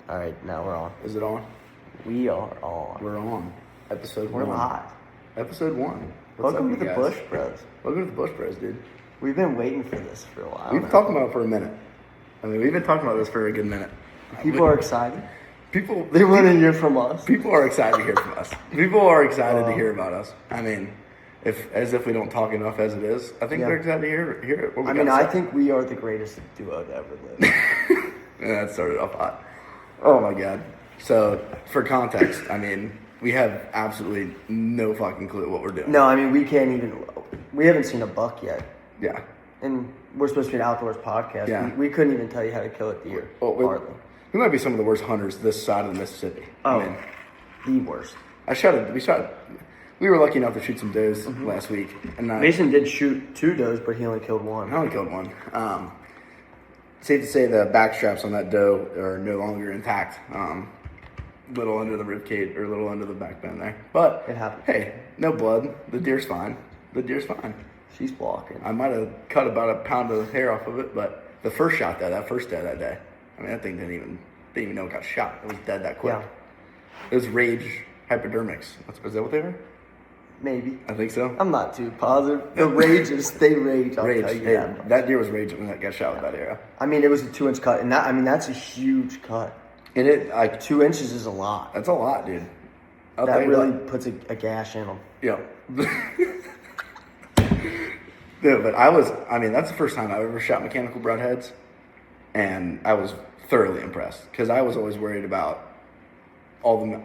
All right, now we're on. Is it on? We are on. We're on. Episode We're 1. live. Episode 1. Welcome to the guys? Bush Bros. Welcome to the Bush Bros, dude. We've been waiting for this for a while. We've been talking about it for a minute. We've been talking about this for a good minute. People are excited. People, They want to hear from us. People are excited to hear from us. People are excited to hear about us. I mean, as if we don't talk enough as it is. I think they're excited to hear it. I think we are the greatest duo to ever live. Yeah, that started off hot. Oh my god. So, for context, we have absolutely no fucking clue what we're doing. No, we haven't seen a buck yet. Yeah. And we're supposed to be an outdoors podcast. Yeah. We couldn't even tell you how to kill a deer. Hardly. We might be some of the worst hunters this side of the Mississippi. The worst. We were lucky enough to shoot some does last week. And Mason did shoot 2 does, but he only killed 1. I only killed 1. Safe to say the back straps on that doe are no longer intact. Little under the rib cage or a little under the back bend there. But it happened. Hey, no blood. The deer's fine. She's walking. I might have cut about a pound of hair off of it, but the first shot that first dead that day, that thing didn't even know it got shot. It was dead that quick. Yeah. It was rage hypodermics. Is that what they were? Maybe. I think so. I'm not too positive. The rages, they rage. I'll tell you that. That deer was raging when that got shot with that arrow. It was a 2-inch cut, and that's a huge cut. And it 2 inches is a lot. That's a lot, dude. That really puts a gash in them. Yeah. Yeah, but that's the first time I've ever shot mechanical broadheads, and I was thoroughly impressed because I was always worried about all the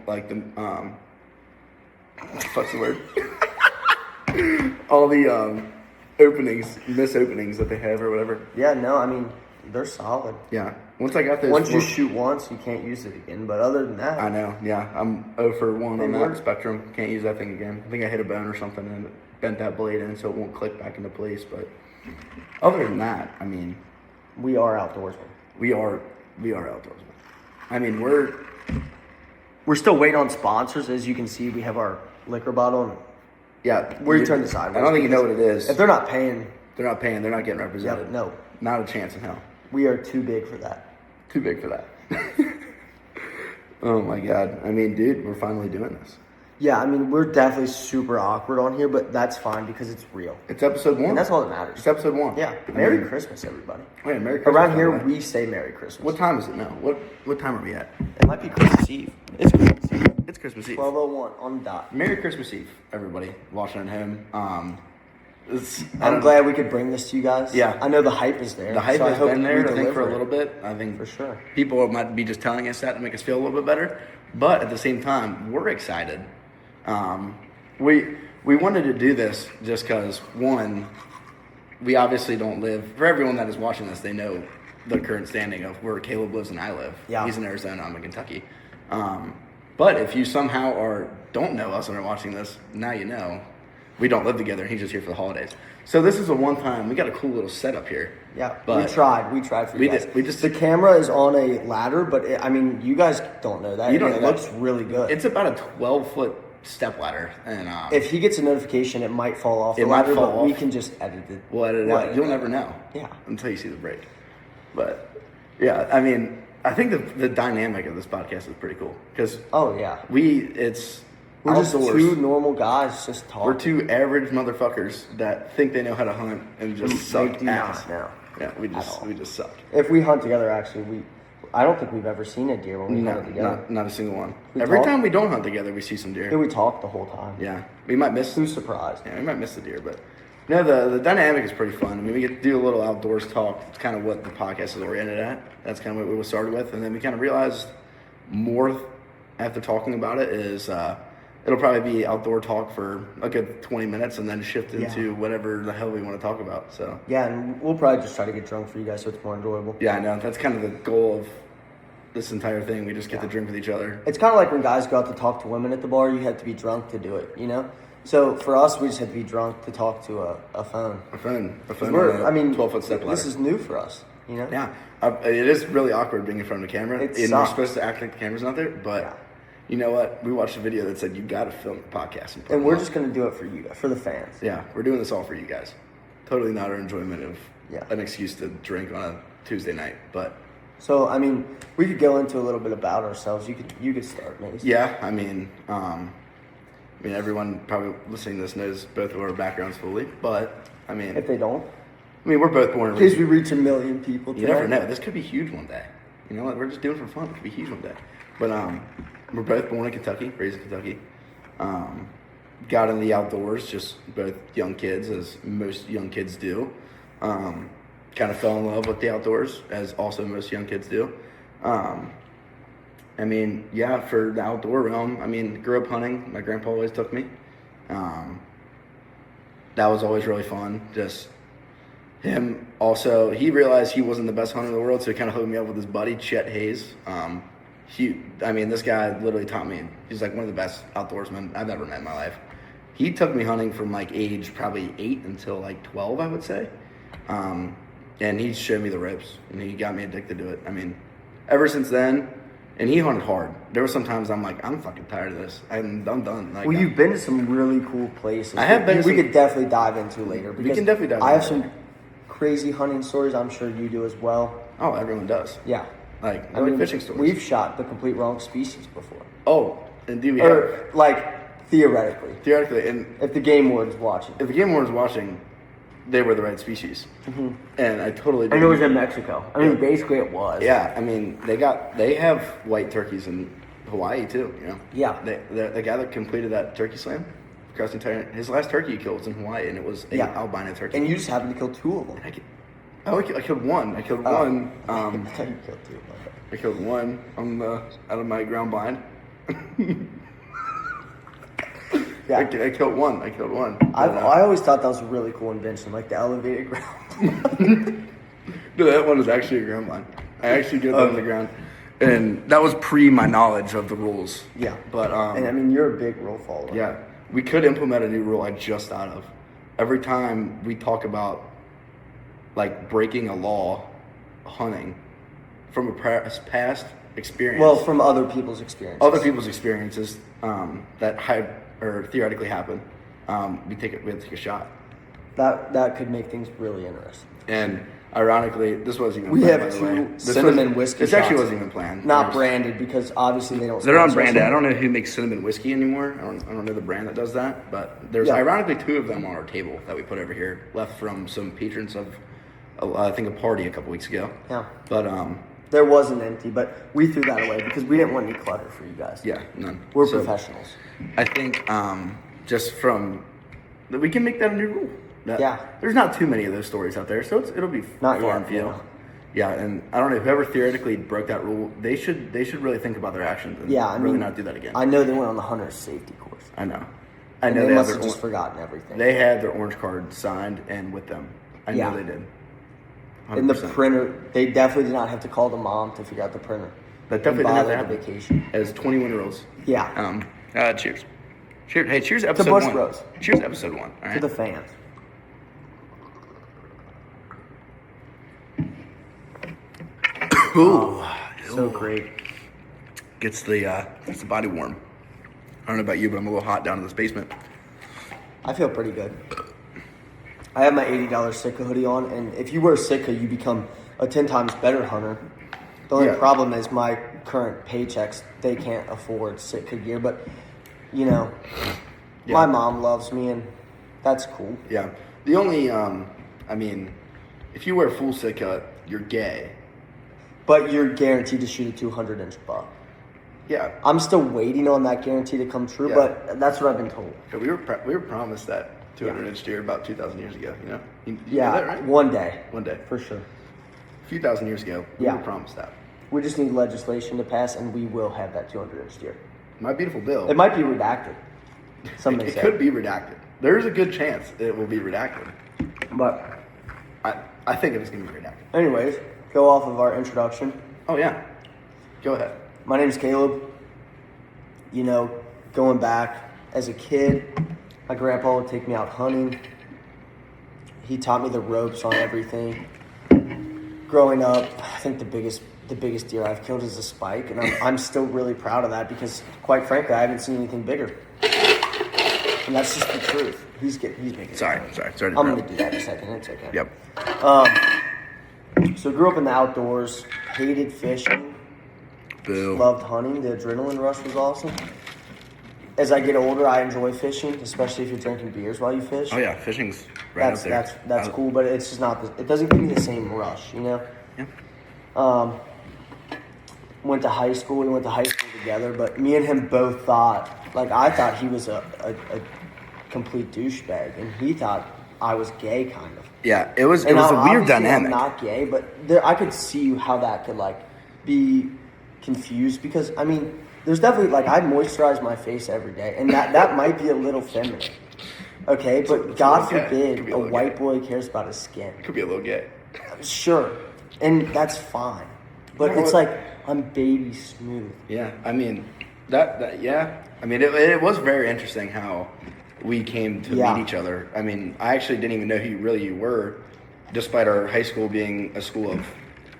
what's the word? All the miss openings that they have or whatever. Yeah, no, they're solid. Yeah. Once I got those. Once you shoot once, you can't use it again. But other than that, I know. Yeah, I'm 0 for 1 on that spectrum. Can't use that thing again. I think I hit a bone or something and bent that blade in so it won't click back into place. But other than that, we are outdoorsmen. We are outdoorsmen. We're still waiting on sponsors. As you can see, we have our liquor bottle. And where you turn the sideways. I don't think you know what it is. If they're not paying. They're not getting represented. Yep, no. Not a chance in hell. We are too big for that. Too big for that. Oh my god. Dude, we're finally doing this. Yeah, we're definitely super awkward on here, but that's fine because it's real. It's episode 1. And that's all that matters. It's episode 1. Yeah. Merry Christmas, everybody. Oh, yeah, Merry Christmas. Around here, we say Merry Christmas. What time is it now? What time are we at? It might be Christmas Eve. It's Christmas Eve. It's Christmas Eve. 12:01 on the dot. Merry Christmas Eve, everybody watching at home. I'm glad we could bring this to you guys. Yeah. I know the hype is there. The hype has been there, I think, for a it. little bit. I think For sure. People might be just telling us that to make us feel a little bit better. But at the same time, we're excited. We wanted to do this just because, one, we obviously don't live. For everyone that is watching this, they know the current standing of where Caleb lives and I live. Yeah. He's in Arizona, I'm in Kentucky. But if you somehow don't know us and are watching this, now you know. We don't live together. He's just here for the holidays. So this is a one-time. We got a cool little setup here. Yeah, but we tried for you guys. The camera is on a ladder, but you guys don't know that. You don't know it looks really good. It's about a 12-foot step ladder, and if he gets a notification, it might fall off the ladder, but we can just edit it. We'll edit it out. You'll never know. Yeah, until you see the break. But yeah, I think the dynamic of this podcast is pretty cool because we're outdoors. Just 2 normal guys just talking. We're 2 average motherfuckers that think they know how to hunt and just suck ass. Now. Yeah, we just suck. If we hunt together, actually, I don't think we've ever seen a deer when we hunt together. Not a single one. Every time we don't hunt together, we see some deer. Yeah, we talk the whole time. Yeah, we might miss. Who's surprised? Yeah, we might miss the deer, but no, the dynamic is pretty fun. We get to do a little outdoors talk. It's kind of what the podcast is oriented at. That's kind of what we started with, and then we kind of realized more after talking about it is. It'll probably be outdoor talk for a good 20 minutes and then shift into whatever the hell we want to talk about. So yeah, and we'll probably just try to get drunk for you guys so it's more enjoyable. Yeah, I know. That's kind of the goal of this entire thing. We just get to drink with each other. It's kind of like when guys go out to talk to women at the bar, you have to be drunk to do it, you know? So for us, we just had to be drunk to talk to a phone. A phone. 12-foot step ladder. This is new for us, you know? Yeah. It is really awkward being in front of the camera. You're supposed to act like the camera's not there, but... You know what? We watched a video that said you got to film the podcast. And we're just going to do it for you guys, for the fans. Yeah, we're doing this all for you guys. Totally not our enjoyment of Yeah. an excuse to drink on a Tuesday night, but So I mean, we could go into a little bit about ourselves. You could start, Mace. Yeah, I mean, everyone probably listening to this knows both of our backgrounds fully, but If they don't, we're both born. in case we reach 1 million people. You never know. This could be huge one day. You know what? We're just doing it for fun. It could be huge one day. But we're both born in Kentucky, raised in Kentucky. Got in the outdoors, just both young kids, as most young kids do. Kind of fell in love with the outdoors, as also most young kids do. For the outdoor realm, grew up hunting. My grandpa always took me. That was always really fun. Just him also, he realized he wasn't the best hunter in the world, so he kind of hooked me up with his buddy, Chet Hayes. This guy literally taught me. He's like one of the best outdoorsmen I've ever met in my life. He took me hunting from like age probably 8 until like 12, I would say. And he showed me the ropes, and he got me addicted to it. Ever since then, and he hunted hard. There were some times I'm like, I'm fucking tired of this. I'm done. Like, you've been to some really cool places. I have been. We could definitely dive into later. We can definitely dive. I have some crazy hunting stories. I'm sure you do as well. Oh, everyone does. Yeah. Like fishing stories. We've shot the complete wrong species before. Oh, indeed we have. Or like theoretically. Theoretically, and if the game warden's watching. If the game warden's watching, they were the right species. Mm-hmm. And I totally did. And it was in Mexico. Basically it was. Yeah, they have white turkeys in Hawaii too, you know? Yeah. The guy that completed that turkey slam across the entire, his last turkey he killed was in Hawaii, and it was an albino turkey. And you just happened to kill 2 of them. I killed one. I killed one. I thought you killed 2. I killed one out of my ground blind. Yeah. I killed one. I always thought that was a really cool invention, like the elevated ground. No, that one was actually a ground blind. I actually did that on the ground. And that was pre my knowledge of the rules. Yeah. But and you're a big rule follower. Yeah. We could implement a new rule I just thought of. Every time we talk about like breaking a law hunting from a past experience. Well, from other people's experiences. That theoretically happen. We have to take a shot. That could make things really interesting. And ironically, this wasn't even we planned. We have 2 cinnamon whiskey This shots. actually wasn't even planned. Not branded because obviously they don't. They're not branded. I don't know who makes cinnamon whiskey anymore. I don't know the brand that does that. But there's ironically 2 of them on our table that we put over here, left from some patrons of I think a party a couple weeks ago. Yeah. But there wasn't empty, but we threw that away because we didn't want any clutter for you guys. Yeah, none. We're professionals. I think just from we can make that a new rule. There's not too many of those stories out there, so it'll be not fun for you. Yeah, and I don't know, whoever theoretically broke that rule, they should really think about their actions and really not do that again. I know they went on the hunter's safety course. I know they must have just forgotten everything. They had their orange card signed and with them. I know they did. 100%. And the printer, they definitely did not have to call the mom to figure out the printer. That definitely didn't have to happen. Vacation. As 21-year-olds. Yeah. Cheers. Cheers. Hey, cheers episode to Bush 1. Rose. Cheers episode 1. All right. To the fans. Ooh. So great. Gets the body warm. I don't know about you, but I'm a little hot down in this basement. I feel pretty good. I have my $80 Sitka hoodie on, and if you wear Sitka, you become a 10 times better hunter. The only problem is my current paychecks, they can't afford Sitka gear, but, my mom loves me, and that's cool. Yeah. The only, if you wear full Sitka, you're gay. But you're guaranteed to shoot a 200-inch buck. Yeah. I'm still waiting on that guarantee to come true, but that's what I've been told. Yeah, we were promised that 200-inch deer about 2,000 years ago, you know? You know that, right? One day. For sure. A few thousand years ago, we were promised that. We just need legislation to pass, and we will have that 200-inch deer. My beautiful bill. It might be redacted. It could be redacted. There's a good chance it will be redacted. But I think it's going to be redacted. Anyways, go off of our introduction. Oh, yeah. Go ahead. My name's Caleb. Going back as a kid, my grandpa would take me out hunting. He taught me the ropes on everything. Growing up, I think the biggest deer I've killed is a spike, and I'm still really proud of that because, quite frankly, I haven't seen anything bigger. And that's just the truth. He's making. Sorry. I'm gonna do that in a second. It's okay. Yep. So grew up in the outdoors, hated fishing. Boo. Loved hunting. The adrenaline rush was awesome. As I get older, I enjoy fishing, especially if you're drinking beers while you fish. Oh yeah, fishing's right up there. That's cool, but it's just not. It doesn't give me the same rush, you know. Yeah. Went to high school. We went to high school together, but me and him both thought. Like I thought he was a complete douchebag, and he thought I was gay, kind of. Yeah, it was a weird Obviously dynamic. I'm not gay, but I could see how that could like be confused because I mean, there's definitely like I moisturize my face every day, and that might be a little feminine. Okay, but God forbid a white boy cares about his skin. Could be a little gay. Sure, and that's fine, but it's like I'm baby smooth. Yeah, I mean that yeah. I mean it was very interesting how we came to meet each other. I mean, I actually didn't even know who you were, despite our high school being a school of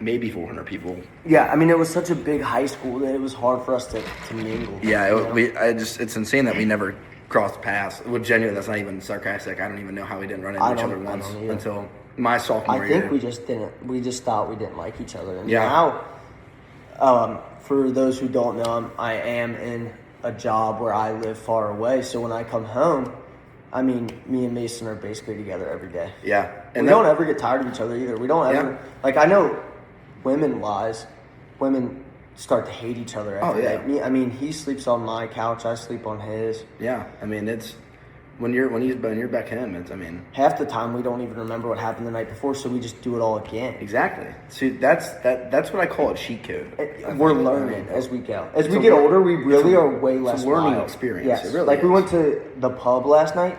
maybe 400 people. Yeah, I mean, it was such a big high school that it was hard for us to mingle. Yeah, it's insane that we never crossed paths. Well, genuinely, that's not even sarcastic. I don't even know how we didn't run into each other once until my sophomore year. I think we just didn't. We just thought we didn't like each other. And now, for those who don't know, I am in a job where I live far away. So when I come home, I mean, me and Mason are basically together every day. Yeah. And we don't ever get tired of each other either. We don't ever, like, I know women-wise, women start to hate each other after that. I mean, he sleeps on my couch, I sleep on his. Yeah. I mean, it's, when you're back him, it's, I mean. Half the time we don't even remember what happened the night before, so we just do it all again. Exactly. See, that's what I call a cheat code. We're learning as we go. As we get older, we really are way less It's a learning wild. experience. Yes. It really like is. we went to the pub last night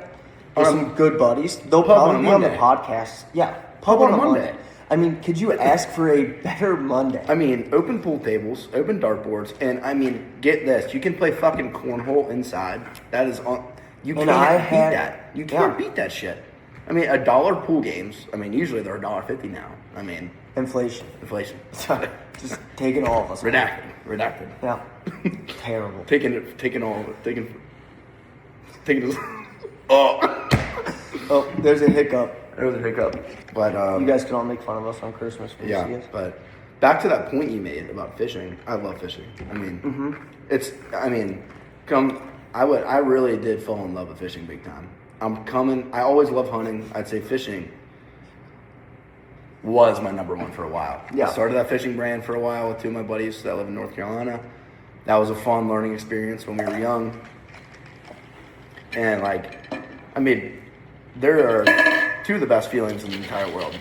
with some good buddies. They'll Pub probably on a be on the Monday. podcast. Yeah. Pub on a Monday. I mean, could you ask for a better Monday? I mean, open pool tables, open dartboards, and I mean, get this: you can play fucking cornhole inside. That is on. You can't beat that. You can't beat that shit. I mean, $1 pool games. I mean, usually they're $1.50 now. I mean, Inflation. Just taking all of us. Redacted. Yeah. Terrible. Taking all of it. Taking it. Oh. Oh, there's a hiccup. There was a hiccup. But You guys can all make fun of us on Christmas. yeah. But back to that point you made about fishing. I love fishing. I mean, it's. I mean, I really did fall in love with fishing big time. I always loved hunting. I'd say fishing was my number one for a while. Yeah. I started that fishing brand for a while with two of my buddies that live in North Carolina. That was a fun learning experience when we were young. And like, I mean, there are two of the best feelings in the entire world.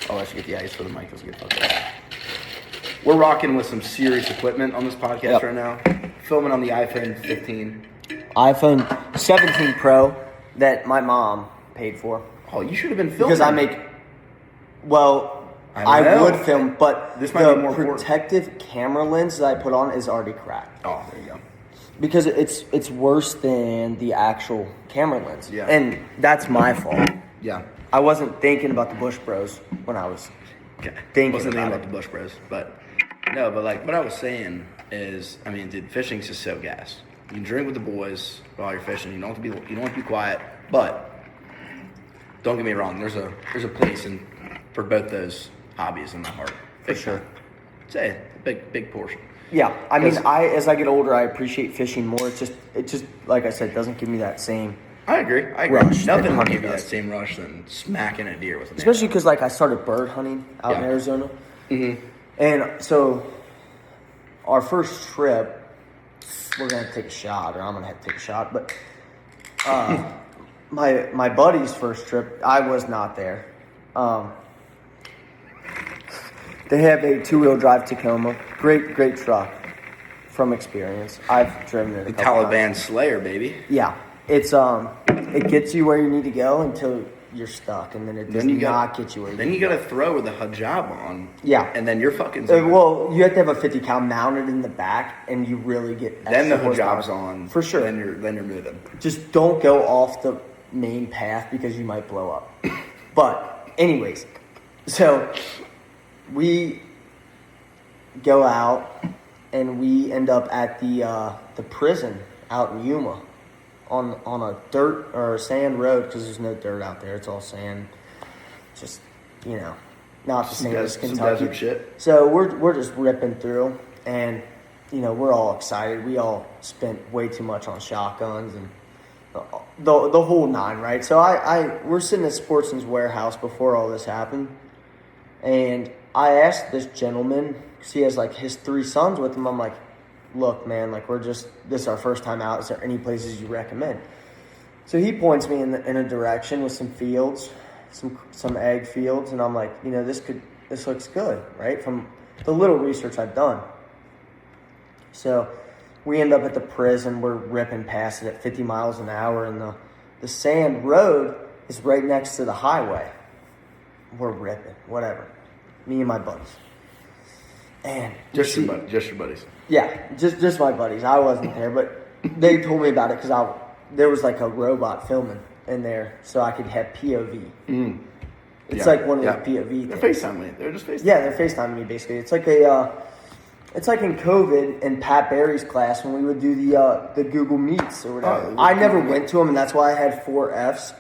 Oh, I should get the ice for the mic. Let's get fucked up. We're rocking with some serious equipment on this podcast right now. Filming on the iPhone 15. iPhone 17 Pro that my mom paid for. Oh, you should have been filming. Because I make, I would film, but This might be more protective camera lens that I put on is already cracked. Oh, there you go. Because it's worse than the actual camera lens. Yeah. And that's my fault. Yeah. I wasn't thinking about the Bush Bros when I was thinking about the Bush Bros, but no, but like what I was saying is, I mean, dude, fishing's just so gas. You can drink with the boys while you're fishing. You don't have to be quiet, but don't get me wrong. There's a place for both those hobbies in my heart. For sure. Say a big portion. Yeah, I mean, as I get older, I appreciate fishing more. It just like I said, doesn't give me that same. I agree. Rush Nothing that will give you does. that same rush than smacking a deer with an Especially because like I started bird hunting out in Arizona, and so our first trip, we're gonna take a shot, or I'm gonna have to take a shot. But my buddy's first trip, I was not there. They have a 2-wheel drive Tacoma, great truck from experience. I've driven it. The Taliban Slayer, baby. Yeah, it's it gets you where you need to go until you're stuck, and then it does not get you where you Then you got to throw with a hijab on. Yeah. And then you're fucking. Well, you have to have a 50 cal mounted in the back, and you really get. Then the extra hijab's horsepower. on. For sure. Then you're moving. Just don't go off the main path because you might blow up. But anyways, so we go out and we end up at the prison out in Yuma on a dirt or sand road because there's no dirt out there. It's all sand. Just, not the same as Some Kentucky. desert shit. So we're just ripping through, and we're all excited. We all spent way too much on shotguns and the whole nine, right? So we're sitting at Sportsman's Warehouse before all this happened, and I asked this gentleman, because he has like his 3 sons with him. I'm like, look, man, like this is our first time out. Is there any places you recommend? So he points me in a direction with some fields, some egg fields, and I'm like, this looks good, right? From the little research I've done. So we end up at the prison. We're ripping past it at 50 miles an hour, and the sand road is right next to the highway. We're ripping, whatever. Me and my buddies. And Just your buddies. Yeah, just my buddies. I wasn't there, but they told me about it because there was like a robot filming in there, so I could have POV. It's like one of the POV They're things. FaceTiming me. They're just FaceTiming. Yeah, they're FaceTiming me basically. It's like it's like in COVID in Pat Barry's class when we would do the Google Meets or whatever. I never went to him, and that's why I had 4 Fs.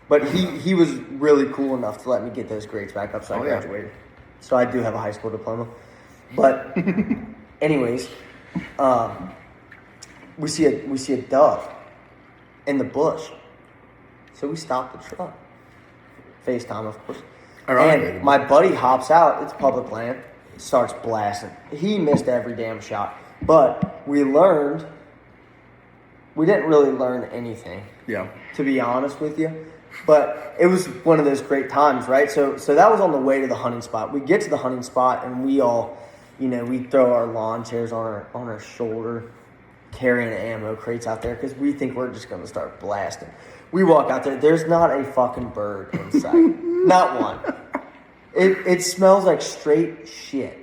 But he was really cool enough to let me get those grades back up, so I graduated. So I do have a high school diploma. But anyways, we see a dove in the bush. So we stop the truck. FaceTime, of course. And my buddy hops out. It's public land. Starts blasting. He missed every damn shot. But we didn't really learn anything. Yeah. To be honest with you. But it was one of those great times, right? So that was on the way to the hunting spot. We get to the hunting spot and we all, we throw our lawn chairs on our shoulder, carrying ammo crates out there because we think we're just going to start blasting. We walk out there. There's not a fucking bird in sight. Not one. It smells like straight shit,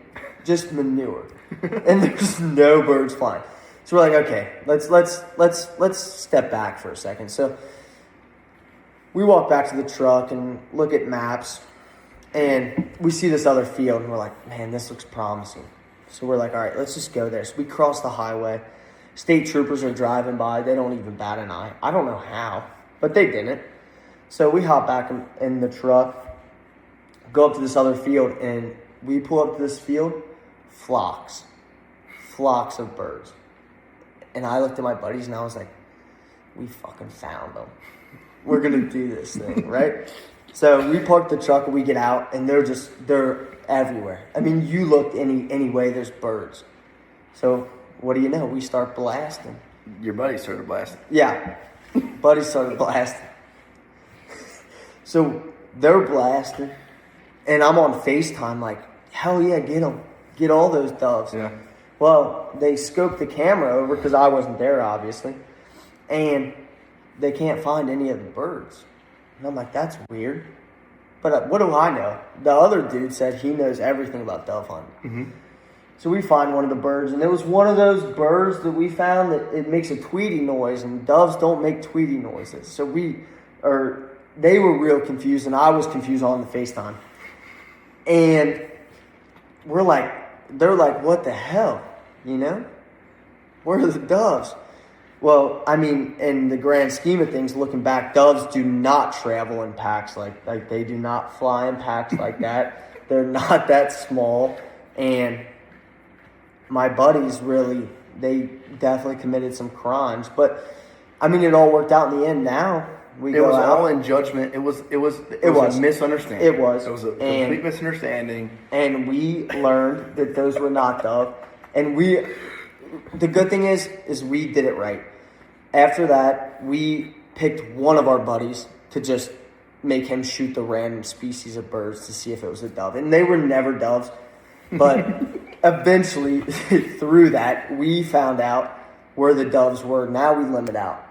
just manure, and there's no birds flying. So we're like, okay, let's step back for a second. So we walk back to the truck and look at maps, and we see this other field, and we're like, man, this looks promising. So we're like, all right, let's just go there. So we cross the highway. State troopers are driving by. They don't even bat an eye. I don't know how, but they didn't. So we hop back in the truck, go up to this other field, and we pull up to this field, flocks of birds. And I looked at my buddies, and I was like, we fucking found them. We're going to do this thing, right? So we park the truck, and we get out, and they're everywhere. I mean, you look any way, there's birds. So what do you know? We start blasting. Your buddy started blasting. Yeah. Buddy started blasting. So they're blasting. And I'm on FaceTime like, hell yeah, get them. Get all those doves. Yeah. Well, they scoped the camera over because I wasn't there, obviously. And they can't find any of the birds. And I'm like, that's weird. But what do I know? The other dude said he knows everything about dove hunting. Mm-hmm. So we find one of the birds, and it was one of those birds that we found that it makes a tweety noise, and doves don't make tweety noises. So they were real confused, and I was confused on the FaceTime. And they're like, what the hell, Where are the doves? Well, I mean, in the grand scheme of things, looking back, doves do not travel in packs like they do not fly in packs like that. They're not that small, and my buddies they definitely committed some crimes, but I mean, it all worked out in the end. Now it was all in judgment. It was a misunderstanding. It was a complete misunderstanding. And we learned that those were not dove. And the good thing is we did it right. After that, we picked one of our buddies to just make him shoot the random species of birds to see if it was a dove. And they were never doves. But eventually, through that, we found out where the doves were. Now we limit out.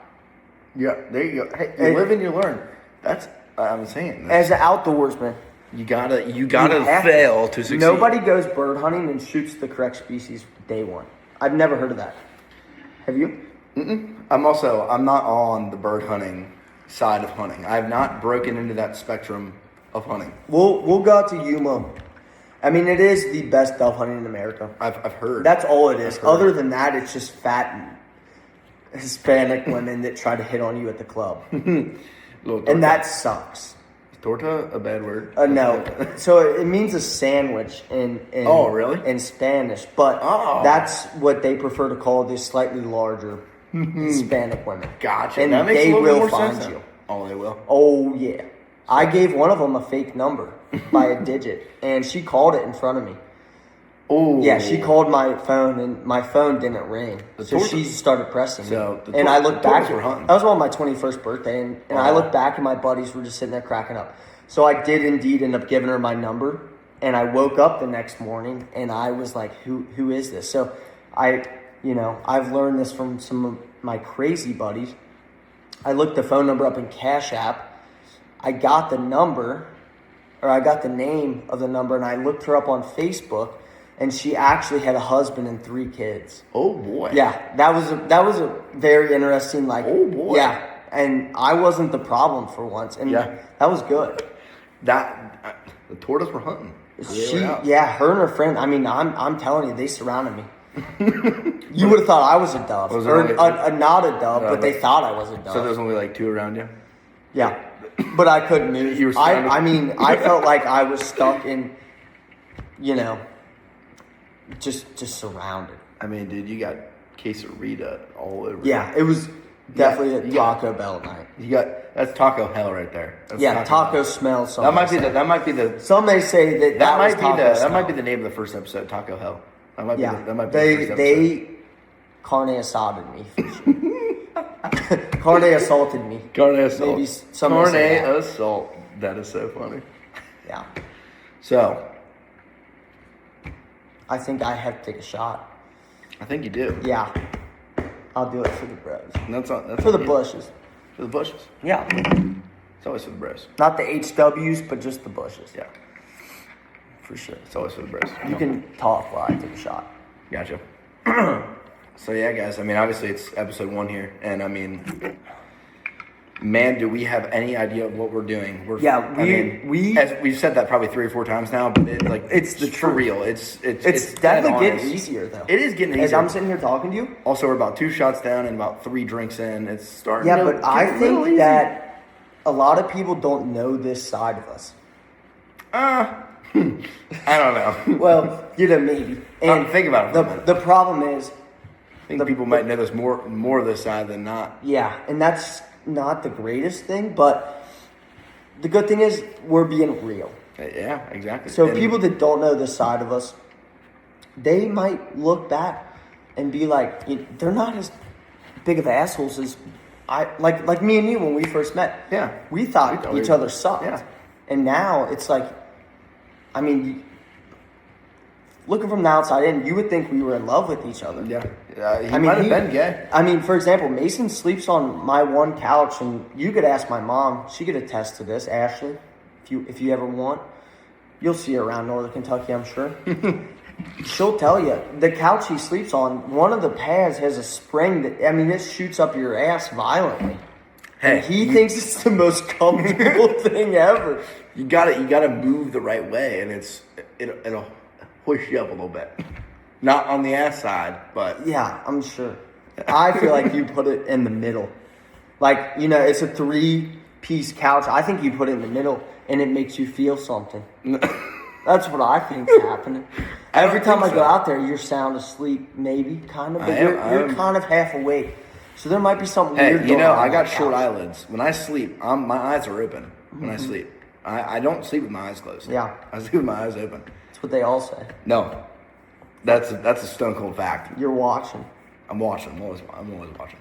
Yeah, there you go. Hey, you live and you learn. That's I'm saying. As an outdoorsman, you gotta fail to succeed. Nobody goes bird hunting and shoots the correct species day one. I've never heard of that. Have you? I'm not on the bird hunting side of hunting. I have not broken into that spectrum of hunting. We'll go out to Yuma. I mean, it is the best dove hunting in America. I've heard. That's all it is. Other than that, it's just fat Hispanic women that try to hit on you at the club. And that sucks. torta a bad word? No. So it means a sandwich in Oh, really? in Spanish, but that's what they prefer to call the slightly larger Hispanic women. Gotcha. And that makes they a little will bit more find sense you. now. Oh, they will. Oh yeah. I gave one of them a fake number by a digit, and she called it in front of me. Oh. Yeah, she called my phone, and my phone didn't ring. So she started pressing me. And I looked back. That was on my 21st birthday, and I looked back, and my buddies were just sitting there cracking up. So I did indeed end up giving her my number, and I woke up the next morning, and I was like, who is this? So I've learned this from some of my crazy buddies. I looked the phone number up in Cash App. I got the number, or I got the name of the number, and I looked her up on Facebook, and she actually had a husband and 3 kids. Oh boy. Yeah, that was a very interesting. Oh boy. Yeah, and I wasn't the problem for once, and that was good. The tortas were hunting. Her and her friend. I mean, I'm telling you, they surrounded me. You would have thought I was a dove, not a dove, but they thought I was a dove. So there was only like 2 around you. Yeah, but I couldn't move. You were I felt like I was stuck in, just surrounded. I mean, dude, you got quesarito all over. Yeah, it was definitely a Taco Bell night. That's taco hell right there. That's taco smells. That might be the. Some may say that might be the name of the first episode, Taco Hell. That might be the first episode. They carne asaded me. Carne assaulted me. Carne assault. Maybe carne assault. That is so funny. Yeah. So, I think I have to take a shot. I think you do. Yeah. I'll do it for the bros. That's for the bushes. For the bushes. Yeah. It's always for the bros. Not the HWs, but just the bushes. Yeah. For sure. It's always for the bros. You can talk while I take a shot. Gotcha. So yeah, guys. I mean, obviously it's episode 1 here, and I mean, man, do we have any idea of what we're doing? We've said that probably 3 or 4 times now, but it's for real. It's definitely getting easier though. It is getting easier. As I'm sitting here talking to you. Also, we're about 2 shots down and about 3 drinks in. It's starting. Yeah, but I think that a lot of people don't know this side of us. I don't know. Well, maybe. And think about it for a minute. The problem is, I think people might know this more of this side than not. Yeah, and that's not the greatest thing, but the good thing is we're being real. Yeah, exactly. So people that don't know this side of us, they might look back and be like, they're not as big of assholes as like me and you when we first met. Yeah, we thought each other sucked. Yeah, and now it's like, I mean, looking from the outside in, you would think we were in love with each other. Yeah. He might have been gay. I mean, for example, Mason sleeps on my one couch, and you could ask my mom. She could attest to this, Ashley. If you ever want, you'll see her around Northern Kentucky, I'm sure. She'll tell you. The couch he sleeps on, one of the pads has a spring that, I mean, it shoots up your ass violently. Hey, and he thinks it's the most comfortable thing ever. You gotta move the right way, and it'll push you up a little bit. Not on the ass side, but... Yeah, I'm sure. I feel like you put it in the middle. Like, it's a 3-piece couch. I think you put it in the middle, and it makes you feel something. That's what I think's happening. Every time I go out there, you're sound asleep, maybe, kind of. But you're kind of half awake. So there might be something weird going on. I got short eyelids. When I sleep, my eyes are open when I sleep. I don't sleep with my eyes closed. Yeah. I sleep with my eyes open. That's what they all say. No. That's a stone cold fact. You're watching. I'm watching. I'm always watching.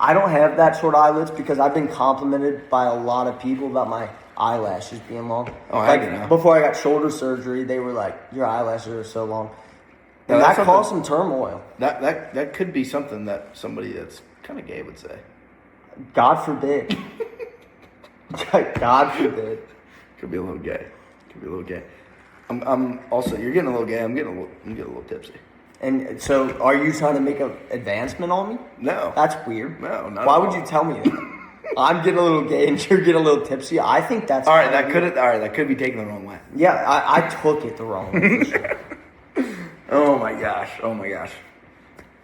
I don't have that short eyelids because I've been complimented by a lot of people about my eyelashes being long. Oh, I know. Before I got shoulder surgery, they were like, "Your eyelashes are so long," and that caused some turmoil. That could be something that somebody that's kind of gay would say. God forbid. God forbid. Could be a little gay. I'm also. You're getting a little gay. I'm getting a little tipsy. And so, are you trying to make an advancement on me? No. That's weird. No, not Why would you tell me that? I'm getting a little gay and you're getting a little tipsy. I think that's all right. That could be taken the wrong way. Yeah, I took it the wrong way. For sure. Oh my gosh.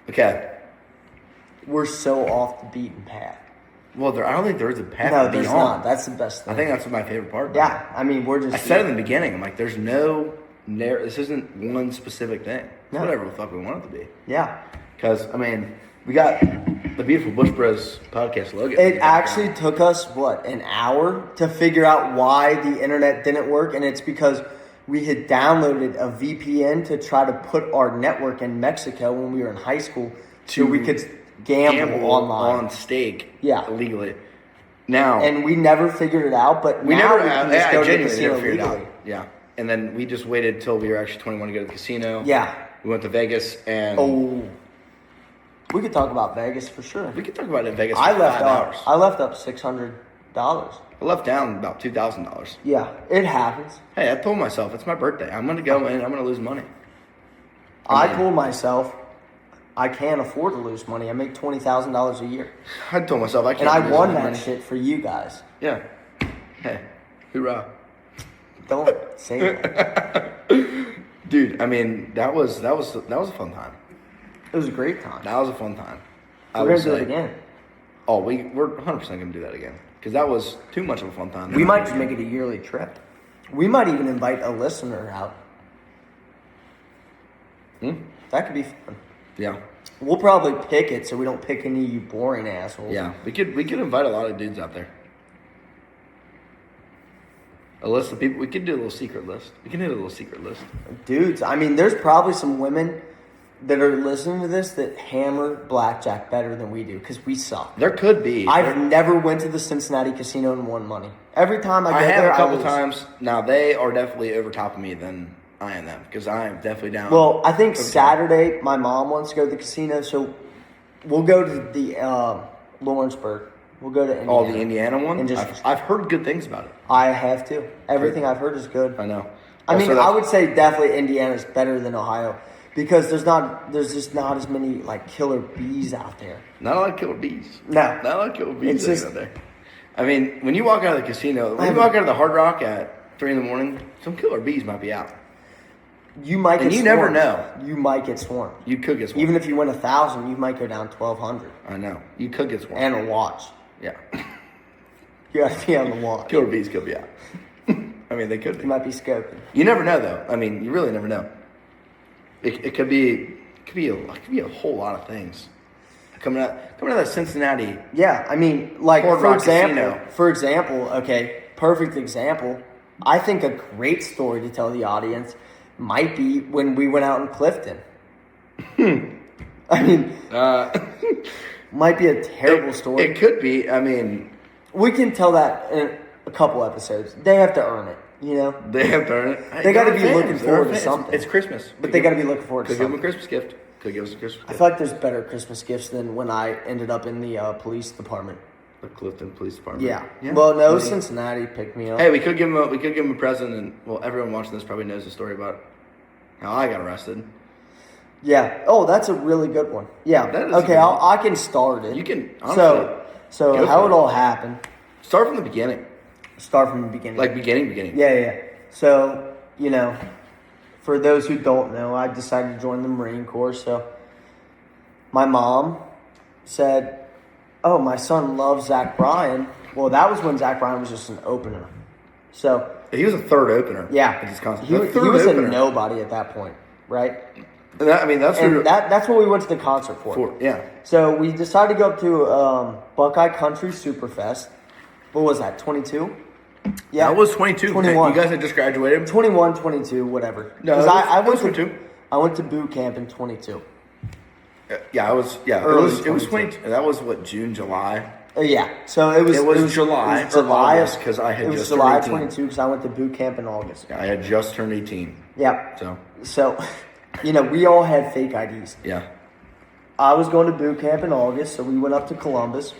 Okay. We're so off the beaten path. Well, I don't think there is a path No, beyond. there's not. That's the best thing. I think that's my favorite part. Yeah, I mean, we're just. I said in the beginning, I'm like, there's no. This isn't one specific thing. It's No. whatever the fuck we want it to be. Yeah. Because, I mean, we got the beautiful Bush Bros podcast logo. It actually took us, an hour to figure out why the internet didn't work. And it's because we had downloaded a VPN to try to put our network in Mexico when we were in high school so we could gamble online. on stake. Yeah. Illegally. Now. And we never figured it out, but we now never we can just go to the genuinely casino never figured it legally. out. Yeah. And then we just waited till we were actually 21 to go to the casino. Yeah. We went to Vegas and. Oh. We could talk about Vegas for sure. We could talk about it in Vegas for I left 5 hours. up $600. I left down about $2,000. Yeah, it happens. Hey, I told myself it's my birthday. I'm gonna go and I'm gonna lose money. I told myself I can't afford to lose money. I make $20,000 a year, I told myself I can't. and I lose won any that money. shit for you guys. Yeah. Hey, hoorah, Don't say that. dude. I mean, that was a fun time. It was a great time. That was a fun time. We're gonna do it again. Oh, we're 100% gonna do that again because that was too much of a fun time. We might just make it a yearly trip. We might even invite a listener out. That could be fun. Yeah. We'll probably pick it so we don't pick any of you boring assholes. Yeah. We could invite a lot of dudes out there. A list of people. We could do a little secret list. We can do a little secret list. Dudes, I mean, there's probably some women that are listening to this that hammer blackjack better than we do because we suck. There could be. I've never went to the Cincinnati casino and won money. Every time I go have there, a couple lose. times. Now they are definitely over top of me than I am them because I am definitely down. Well, I think over top. Saturday my mom wants to go to the casino, so we'll go to the Lawrenceburg. We'll go to Indiana. Oh, the Indiana one. And just- I've heard good things about it. I have to. Everything I've heard is good. I know. I mean, Also, I would say definitely Indiana's better than Ohio because there's just not as many like killer bees out there. not a lot of killer bees. No. Not a lot of killer bees It's just- out there. I mean, when you walk out of the casino, when you walk out of the Hard Rock at 3 a.m, some killer bees might be out. You might get And you swarmed. never know. You might get swarmed. You could get swarmed. Even if you win 1,000, you might go down 1,200 I know. You could get swarmed. and a watch. Yeah. You got to be on the watch. Killer bees could be out. I mean, they could You be. might be scoping. You never know, though. I mean, you really never know. It could be a whole lot of things coming out of that Cincinnati. Yeah, I mean, like Hard for Rock example, Casino. okay, perfect example. I think a great story to tell the audience might be when we went out in Clifton. I mean, might be a terrible story. It could be. I mean, We can tell that in a couple episodes. They have to earn it, you know? they have to earn it. They gotta be They're looking fans. forward They're to fans. something. It's Christmas. But they got to be looking forward to Could give them a something. Christmas gift. Could give us a Christmas I gift. feel like there's better Christmas gifts than when I ended up in the police department. The Clifton Police Department. Yeah. Well, no, I mean, Cincinnati picked me up. Hey, we could give him a present, and well, everyone watching this probably knows the story about how I got arrested. Yeah. Oh, that's a really good one. Yeah. That is a Okay, good one. I can start it. You can, So go how for it it. all happened? Start from the beginning, Start from the beginning. like beginning. Yeah. So, for those who don't know, I decided to join the Marine Corps. So my mom said, "Oh, my son loves Zach Bryan." Well, that was when Zach Bryan was just an opener. So He was a third opener. yeah, at Wisconsin. he was a nobody at that point, right? And that's And who. that's what we went to the concert for. Yeah. So we decided to go up to Buckeye Country Superfest. What was that, 22? Yeah. That was 22. 21. You guys had just graduated. 21, 22, whatever. No, 'Cause it was- I it was went 22. I went to boot camp in 22. Yeah, I was. Yeah, Early it was 22. 22. That was what, June, July. Yeah. So it was July It was or July August, 'cause I had it was just July turned 18. 22 because I went to boot camp in August. I had just turned 18. Yeah. So So, we all had fake IDs. yeah. I was going to boot camp in August, so we went up to Columbus.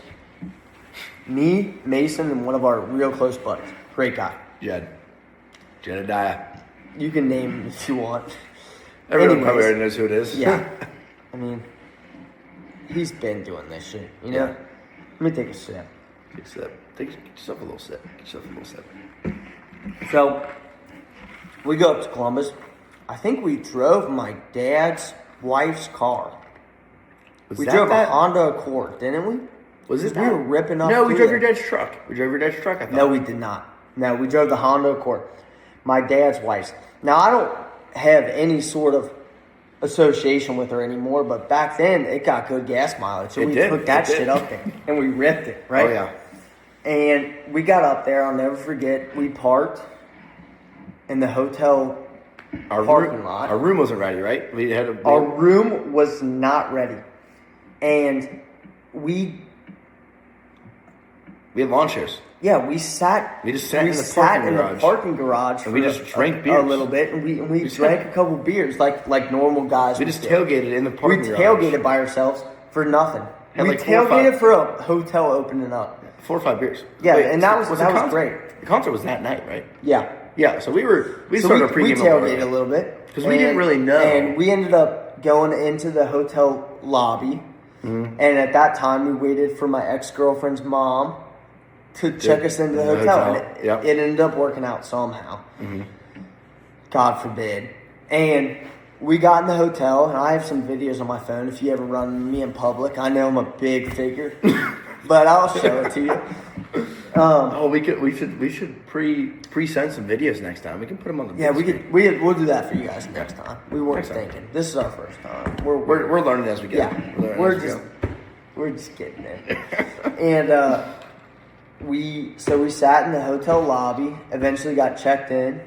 Me, Mason, and one of our real close buddies. Great guy. Jedediah. You can name him if you want. Everyone Anyways. probably already knows who it is. Yeah. I mean, he's been doing this shit, you know? Yeah. Let me take a sip. Take a sip. Get yourself a little sip. So, we go up to Columbus. I think we drove my dad's wife's car. Was We that drove that? a Honda Accord, didn't we? Was it We were ripping up. No, we through drove your there. dad's truck. We drove your dad's truck, I thought. No, we did not. No, we drove the Honda Accord. My dad's wife's. Now, I don't have any sort of association with her anymore, but back then, it got good gas mileage. So we took that shit up there, and we ripped it, right? Oh, yeah. And we got up there. I'll never forget. We parked in the hotel parking lot. Our room wasn't ready, right? Our room was not ready. And we had lawn chairs. Yeah, we sat. We just sat in the parking garage, and we just drank beers a little bit, and we drank a couple beers like normal guys. We just tailgated in the parking garage. We tailgated by ourselves for nothing. Had we like 4 or 5 tailgated for a hotel opening up. 4 or 5 beers. Yeah, Wait, and that was great. The concert was that night, right? Yeah. Yeah, so we started our pregame. We tailgated a little bit because we didn't really know, and we ended up going into the hotel lobby. Mm-hmm. And at that time, we waited for my ex-girlfriend's mom to check us into the hotel. And it ended up working out somehow. Mm-hmm. God forbid. And we got in the hotel, and I have some videos on my phone. If you ever run me in public, I know I'm a big figure, but I'll show it to you. We should pre-send some videos next time. We can put them on the. Yeah, we'll do that for you guys next time. We weren't thinking. This is our first time. We're learning as we go. Yeah, we're just getting there. And we sat in the hotel lobby. Eventually got checked in.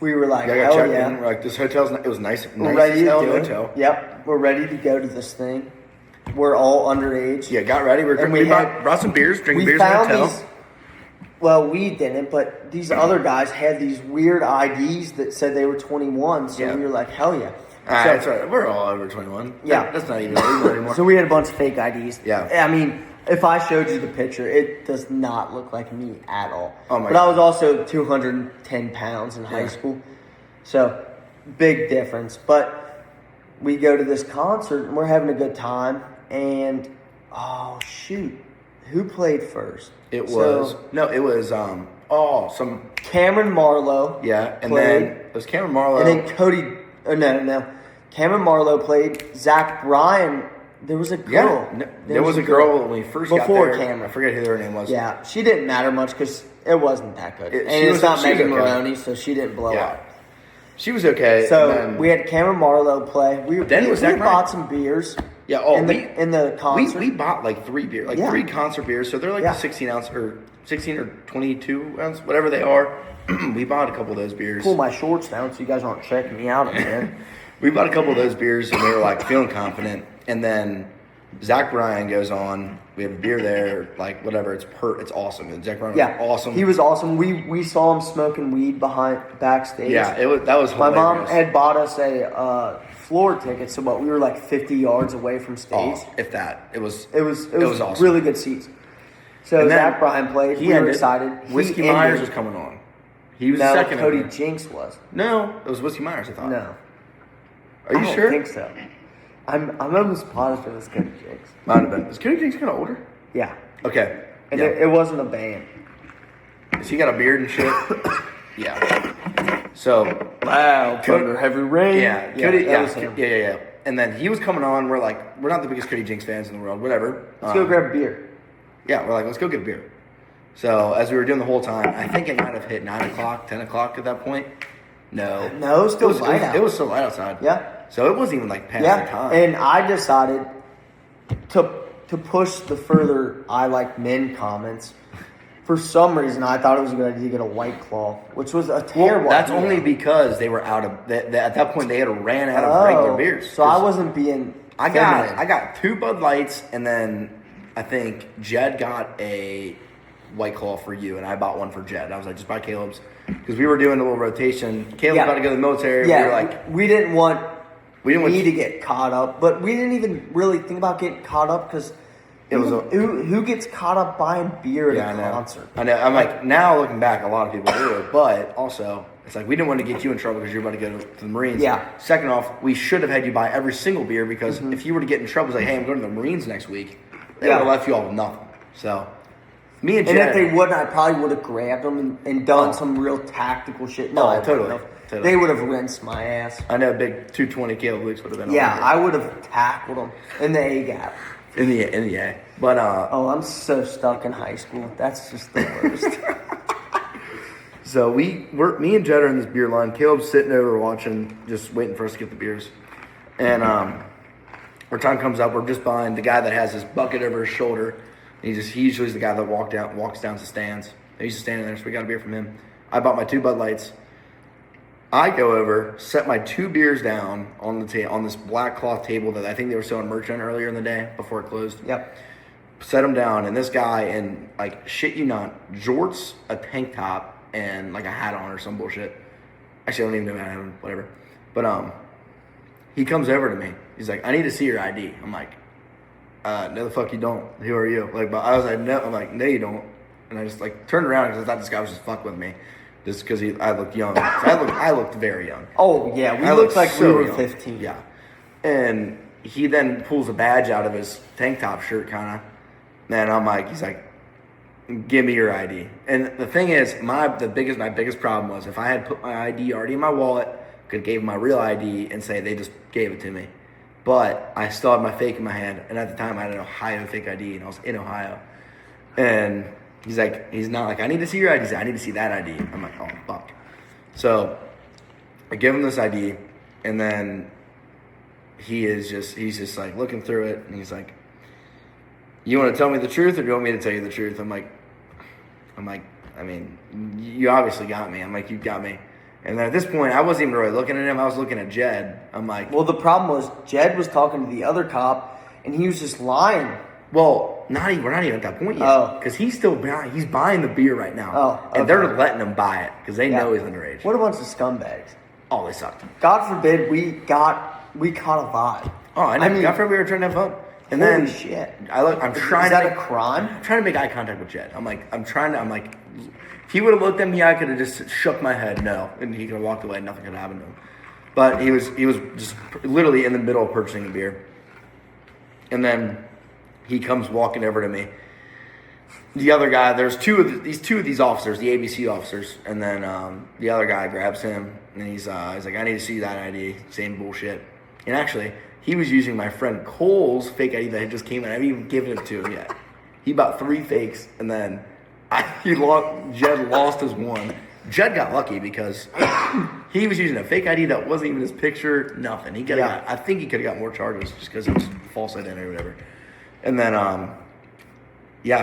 We were like, got checked in. We're like, this hotel's it was nice. We're ready to do hotel. It. Yep, we're ready to go to this thing. We're all underage. Yeah, got ready. We brought some beers, drinking beers in the hotel. Well, we didn't, but these other guys had these weird IDs that said they were 21, so we were like, hell yeah. That's right. We're all over 21. Yeah. That's not even legal anymore. So we had a bunch of fake IDs. Yeah. I mean, if I showed you the picture, it does not look like me at all. Oh my God. I was also 210 pounds in high school, so big difference. But we go to this concert, and we're having a good time, and, oh, shoot. Who played first? It was some Cameron Marlowe. Yeah, and played, then it was Cameron Marlowe. And then Cody. Oh, no. Cameron Marlowe played. Zach Bryan. There was a girl. Yeah, there was a girl when we first got there. Before Cameron. I forget who her name was. Yeah, she didn't matter much because it wasn't that good. It's not Megan Maroney, so she didn't blow up. She was okay. So we had Cameron Marlowe play. We bought some beers. Yeah, in the concert. We bought like 3 beers, 3 concert beers. So they're like the 16 ounce or 16 or 22 ounce, whatever they are. We bought a couple of those beers. Pull my shorts down so you guys aren't checking me out again. We bought a couple of those beers and we were like feeling confident. And then Zach Bryan goes on. We have a beer there, like whatever. It's awesome. And Zach Bryan was awesome. He was awesome. We saw him smoking weed backstage. Yeah, that was hilarious. My mom had bought us a floor ticket, so we were like 50 yards away from stage. Oh, if that. It was awesome. Really good seats. So Zach Bryan played. We were excited. Whiskey Myers was coming on. He was second. Cody Jinks was. No, it was Whiskey Myers, I thought. No. Are you sure? I don't think so. I'm almost positive it's Cody Jinks. Might have been. Is Cody Jinks kind of older? Yeah. Okay. And it wasn't a band. Has he got a beard and shit? Yeah. So. Wow. Thunder, heavy rain. Yeah. Cody, that was him. Yeah. And then he was coming on. We're not the biggest Cody Jinks fans in the world. Whatever. Let's go grab a beer. Yeah. We're like, let's go get a beer. So as we were doing the whole time, I think it might have hit 9 o'clock, 10 o'clock at that point. No, it was still light out. It was still light outside. Yeah. So it wasn't even like past the time. And I decided to push the further I like men comments. For some reason, I thought it was a good idea to get a White Claw, which was a terrible That's idea. only because they were out of at that point they had ran out of regular beers. So I wasn't being. I got 2 Bud Lights, and then I think Jed got a White Claw for you, and I bought one for Jed. I was like, just buy Caleb's. Because we were doing a little rotation. Caleb was about to go to the military. Yeah, we were like, we didn't want me to get caught up, but we didn't even really think about getting caught up because who gets caught up buying beer at a concert? I know. I'm like, now looking back, a lot of people do, but also it's like we didn't want to get you in trouble because you're about to go to the Marines. Yeah. Second off, we should have had you buy every single beer because if you were to get in trouble, it's like, hey, I'm going to the Marines next week. They would have left you all with nothing. So. Me and Jed, if they wouldn't, I probably would have grabbed them and done some real tactical shit. No, totally. They would have rinsed my ass. I know a big 220 Caleb Weeks would have been I would have tackled them in the A-gap. In the A. But Oh, I'm so stuck in high school. That's just the worst. so me and Jed are in this beer line. Caleb's sitting over watching, just waiting for us to get the beers. And our time comes up. We're just behind the guy that has his bucket over his shoulder. He usually is the guy that walks down to the stands. He's just standing there, so we got a beer from him. I bought my 2 Bud Lights. I go over, set my 2 beers down on the on this black cloth table that I think they were selling merch on earlier in the day before it closed. Yep. Set them down, and this guy in, like, shit you not, jorts, a tank top, and like a hat on or some bullshit. Actually, I don't even know what I have, whatever. But he comes over to me. He's like, I need to see your ID. I'm like, no the fuck you don't. Who are you? Like, but I was like, no. I'm like, no you don't. And I just like turned around because I thought this guy was just fucking with me, just because I looked young. So I looked very young. Oh yeah, we I looked like so we were young. 15. Yeah. And he then pulls a badge out of his tank top shirt, kind of. And I'm like, he's like, give me your ID. And the thing is, my biggest problem was if I had put my ID already in my wallet, could gave my real ID and say they just gave it to me. But I still had my fake in my hand, and at the time I had an Ohio fake ID, and I was in Ohio. And he's not like, I need to see your ID. He's like, I need to see that ID. I'm like, oh fuck. So I give him this ID, and then he's just like looking through it, and he's like, you want to tell me the truth, or do you want me to tell you the truth? I'm like, I mean, you obviously got me. I'm like, you got me. And then at this point, I wasn't even really looking at him. I was looking at Jed. I'm like, Well, the problem was Jed was talking to the other cop, and he was just lying. well, we're not even at that point yet. Oh. Because he's buying the beer right now. Oh, okay. And they're letting him buy it because they Yeah. know he's underage. What a bunch of scumbags. Oh, they sucked. God forbid we caught a vibe. Oh, I know. I mean, after we were trying to have fun. And holy then shit. I'm trying Is to that make, a crime? I'm trying to make eye contact with Jed. I'm like, if he would have looked at me, I could have just shook my head no, and he could have walked away. Nothing could have happened to him. But he was just literally in the middle of purchasing a beer, and then he comes walking over to me. The other guy, there's two of these officers, the ABC officers, and then the other guy grabs him, and he's like, I need to see that ID. Same bullshit. And actually, he was using my friend Cole's fake ID that had just came in. I haven't even given it to him yet. He bought 3 fakes, and then Jed lost his one. Jed got lucky because he was using a fake ID that wasn't even his picture. Nothing. I think he could have got more charges just because it was false identity or whatever. And then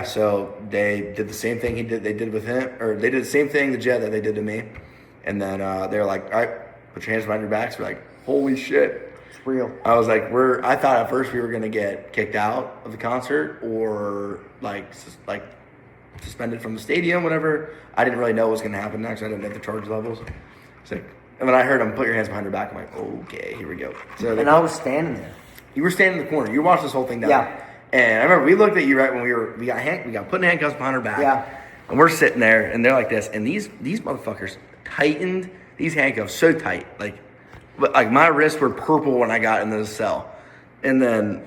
so they did the same thing they did with him, or they did the same thing to Jed that they did to me. And then they were like, all right, put your hands behind your backs. We're like, holy shit. It's real. I was like, I thought at first we were going to get kicked out of the concert or like suspended from the stadium, whatever. I didn't really know what was going to happen next. I didn't know the charge levels. It's like, and when I heard him put your hands behind your back, I'm like, okay, here we go. So And I was standing there. you were standing in the corner. You watched this whole thing down. Yeah. And I remember we looked at you right when we got put in handcuffs behind our back. Yeah. And we're sitting there, and they're like this, and these motherfuckers tightened these handcuffs so tight, like my wrists were purple when I got in the cell. And then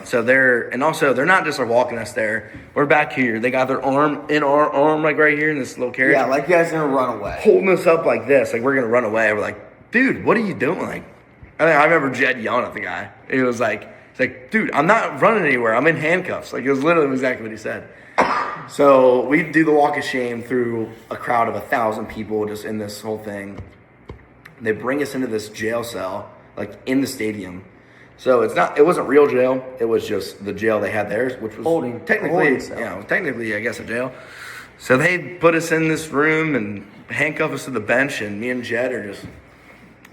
so they're not just like walking us there. We're back here. They got their arm in our arm, like right here in this little carriage. Yeah, like you guys are gonna run away. Holding us up like this, like we're gonna run away. We're like, dude, what are you doing? Like, I remember Jed yelling at the guy. He was like, dude, I'm not running anywhere. I'm in handcuffs. Like, it was literally exactly what he said. So we do the walk of shame through a crowd of 1,000 people just in this whole thing. They bring us into this jail cell, like in the stadium. So it wasn't real jail. It was just the jail they had there, which was technically, I guess, a jail. So they put us in this room and handcuff us to the bench, and me and Jed are just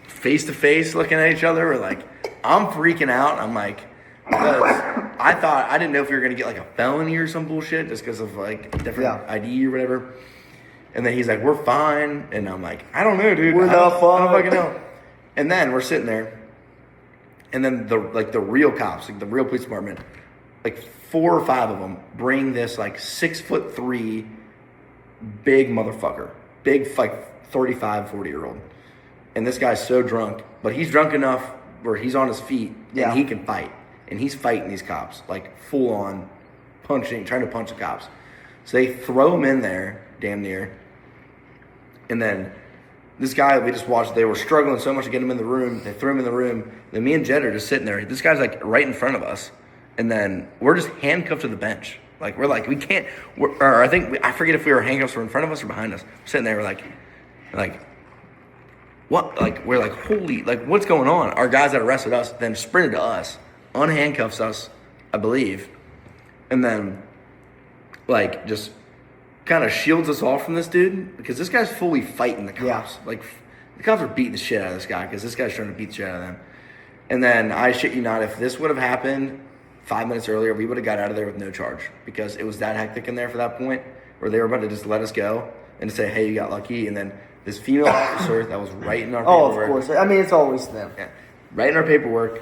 face to face looking at each other. We're like, I'm freaking out. I'm like, I didn't know if we were gonna get like a felony or some bullshit just because of like a different ID or whatever. And then he's like, we're fine. And I'm like, I don't know, dude. We're not fine. I don't fucking know. And then we're sitting there. And then the real cops, like the real police department, like 4 or 5 of them bring this like 6'3" big motherfucker. Big, like 35, 40-year-old. And this guy's so drunk, but he's drunk enough where he's on his feet and he can fight. And he's fighting these cops, like full on trying to punch the cops. So they throw him in there, damn near. And then this guy, we just watched, they were struggling so much to get him in the room. They threw him in the room. Then me and Jed are just sitting there. This guy's like right in front of us. and then we're just handcuffed to the bench. Like we're like we can't. Or I forget if we were handcuffs were in front of us or behind us. We're sitting there, we're like what? Like we're like holy, like what's going on? Our guys that arrested us then sprinted to us, unhandcuffs us, I believe, and then like just kind of shields us off from this dude because this guy's fully fighting the cops. Yeah. Like the cops are beating the shit out of this guy because this guy's trying to beat the shit out of them. And then I shit you not, if this would have happened 5 minutes earlier, we would have got out of there with no charge because it was that hectic in there for that point where they were about to just let us go and say, hey, you got lucky. And then this female officer that was right in our paperwork. Oh, of course. I mean, it's always them. Yeah, right in our paperwork.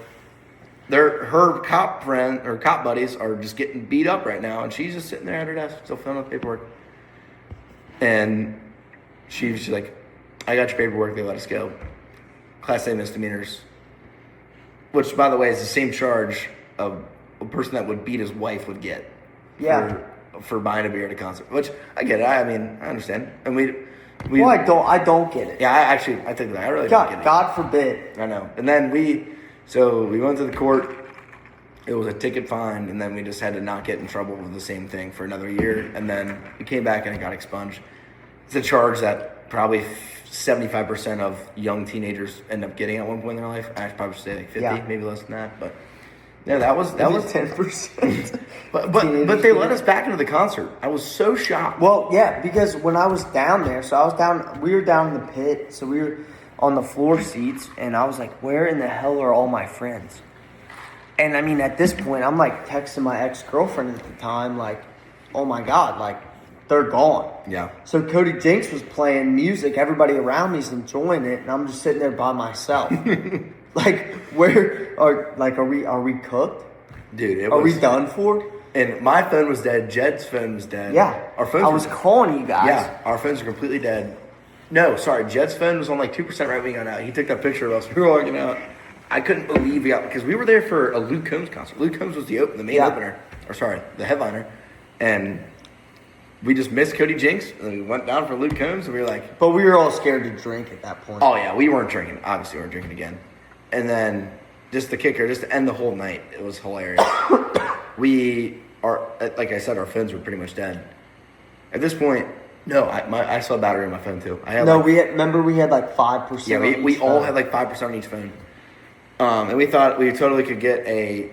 Her cop friend or cop buddies are just getting beat up right now, and she's just sitting there at her desk, still filling out paperwork. And she's like, I got your paperwork, they let us go. Class A misdemeanors. Which, by the way, is the same charge a person that would beat his wife would get. Yeah. For buying a beer at a concert. Which, I get it. I mean, I understand. And we well, I don't get it. Yeah, I think that. I really don't get it. God forbid. I know. And then we went to the court. It was a ticket fine, and then we just had to not get in trouble with the same thing for another year. And then we came back and it got expunged. It's a charge that probably 75% of young teenagers end up getting at one point in their life. I should probably say like 50, maybe less than that. But yeah, that was 10%. but they let us back into the concert. I was so shocked. Well, yeah, because when I was down there, we were down in the pit, so we were on the floor seats, and I was like, where in the hell are all my friends? And I mean, at this point, I'm like texting my ex-girlfriend at the time, like, oh my God, like, they're gone. Yeah. So Cody Jinks was playing music, everybody around me's enjoying it, and I'm just sitting there by myself. Like, are we cooked? Dude, are we done for? And my phone was dead. Jed's phone was dead. Yeah. Our phones I was calling you guys. Yeah, our phones are completely dead. No, sorry, Jed's phone was on like 2% right when we got out. He took that picture of us. We were walking out. I couldn't believe we got, because we were there for a Luke Combs concert. Luke Combs was the main opener. Or sorry, the headliner. And we just missed Cody Jinks, and then we went down for Luke Combs, and we were like... But we were all scared to drink at that point. Oh, yeah, we weren't drinking. Obviously, we weren't drinking again. And then, just the kicker, just to end the whole night, it was hilarious. Like I said, our phones were pretty much dead. At this point, no, I still had battery on my phone, too. We had like 5%. Yeah, we all had like 5% on each phone. And we thought we totally could get a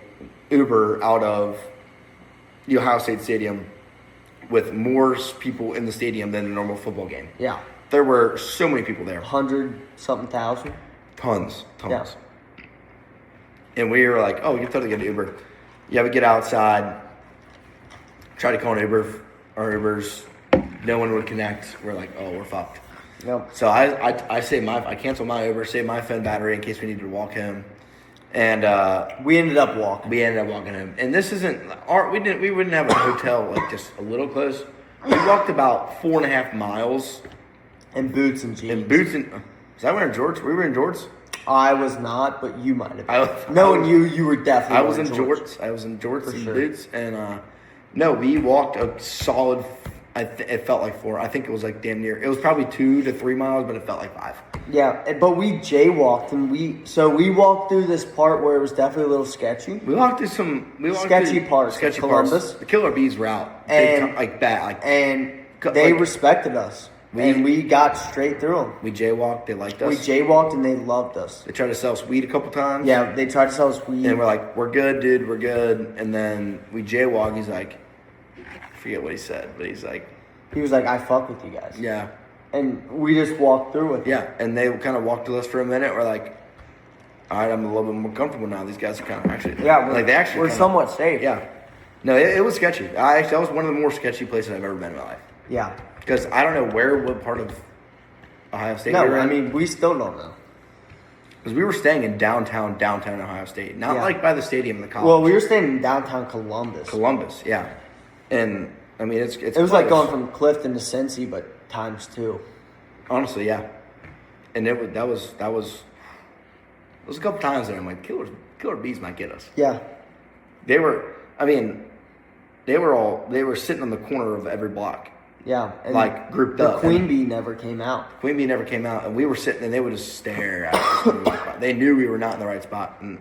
Uber out of the Ohio State Stadium with more people in the stadium than a normal football game. Yeah. There were so many people there. 100-something thousand? Tons. Yeah. And we were like, oh, we can totally get an Uber. Yeah, we get outside, try to call an Uber. Our Ubers, no one would connect. We're like, oh, we're fucked. Yep. So I canceled my Uber, saved my phone battery in case we needed to walk home. And we ended up walking. home. And this isn't we wouldn't have a hotel like just a little close. We walked about 4.5 miles. In boots and jeans. Is that wearing jorts? We were in jorts? I was not, but you might have been. You were definitely I was in jorts. I was in jorts and boots. And no, we walked a solid, it felt like 4. I think it was like damn near. It was probably 2 to 3 miles, but it felt like 5. Yeah, but we jaywalked, and we walked through this part where it was definitely a little sketchy. We walked through some sketchy parts. Columbus. The Killer Bees route. And they respected us. We got straight through them. We jaywalked. They liked us. We jaywalked, and they loved us. They tried to sell us weed a couple times. Yeah, they tried to sell us weed. And we're like, we're good, dude. We're good. And then we jaywalk. He's like, I forget what he said, but he's like... He was like, I fuck with you guys. Yeah. And we just walked through with them. Yeah, and they kind of walked with us for a minute. We're like, all right, I'm a little bit more comfortable now. These guys are kind of actually... Yeah, we're somewhat safe. Yeah. No, it was sketchy. That was one of the more sketchy places I've ever been in my life. Yeah. Because I don't know what part of Ohio State we were in. I mean, we still don't know. Because we were staying in downtown Ohio State. Not like by the stadium in the college. Well, we were staying in downtown Columbus. Columbus, yeah. And, I mean, it's It was like going from Clifton to Cincy, but times 2. Honestly, yeah. And that was a couple times there. I'm like, Killer Bees might get us. Yeah. They were sitting on the corner of every block. Yeah. And like grouped up. The Queen Bee never came out. Queen Bee never came out, and we were sitting, and they would just stare at us. They knew we were not in the right spot. And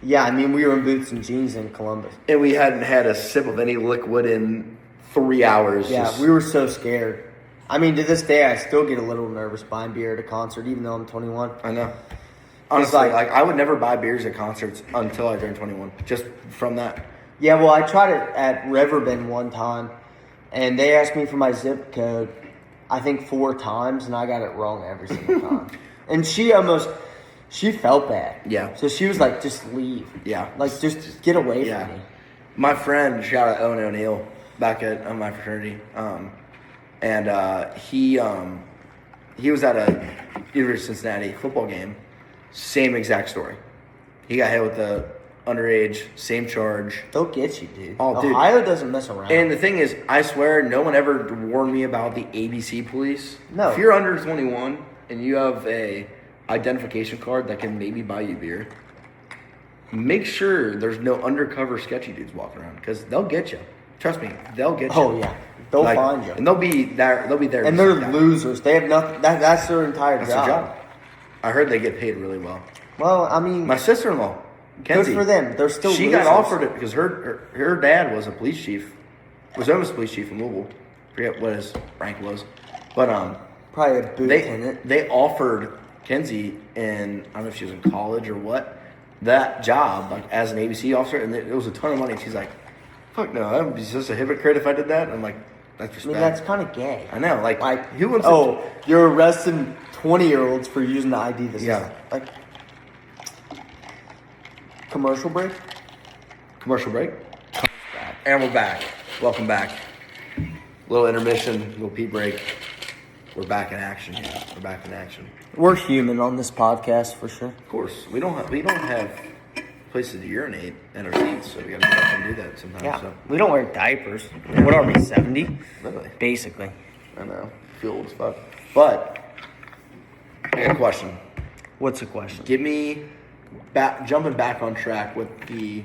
Yeah, I mean, we were in boots and jeans in Columbus. And we hadn't had a sip of any liquid in 3 hours. Yeah, we were so scared. I mean, to this day, I still get a little nervous buying beer at a concert, even though I'm 21. I know. Honestly, like I would never buy beers at concerts until I turned 21. Just from that. Yeah, well, I tried it at Riverbend one time, and they asked me for my zip code, I think 4 times, and I got it wrong every single time. And she felt bad. Yeah. So she was like, just leave. Yeah. Like, just get away Yeah. from me. My friend, shout out Owen O'Neill, back at my fraternity, and he was at a University of Cincinnati football game. Same exact story. He got hit with the underage, same charge. They'll get you, dude. Oh, dude. Ohio doesn't mess around. And the thing is, I swear, no one ever warned me about the ABC police. No. If you're under 21 and you have a identification card that can maybe buy you beer, make sure there's no undercover sketchy dudes walking around because they'll get you. Trust me, they'll get you. Oh yeah, they'll find you, and they'll be there. They'll be there. and they're losers. They have nothing. That's their entire That's job. their job. I heard they get paid really well. Well, I mean, My sister-in-law, Kenzie, good for them. They're still. She losers. got offered it because her dad was a police chief. Was almost police chief in Louisville. Forget what his rank was, but Probably a boot tenant. they offered Kenzie in, I don't know if she was in college or what, that job like as an ABC officer, and it was a ton of money. And she's like, "Fuck no, I'd be just a hypocrite if I did that." And I'm like, "That's I respect." mean, that's kind of gay. I know, like who wants? Oh, you're arresting 20-year-olds for using the ID system. Yeah. Like, commercial break? Commercial break. And we're back. Welcome back. Little intermission, little pee break. We're back in action here. We're back in action. We're human on this podcast for sure. Of course, we don't have places to urinate in our seats, so we gotta get up and do that sometimes. Yeah, So. we don't wear diapers. What are we, 70? Literally. Basically. I know. Feel old as fuck. But I got a question. What's the question? Give me jumping back on track with the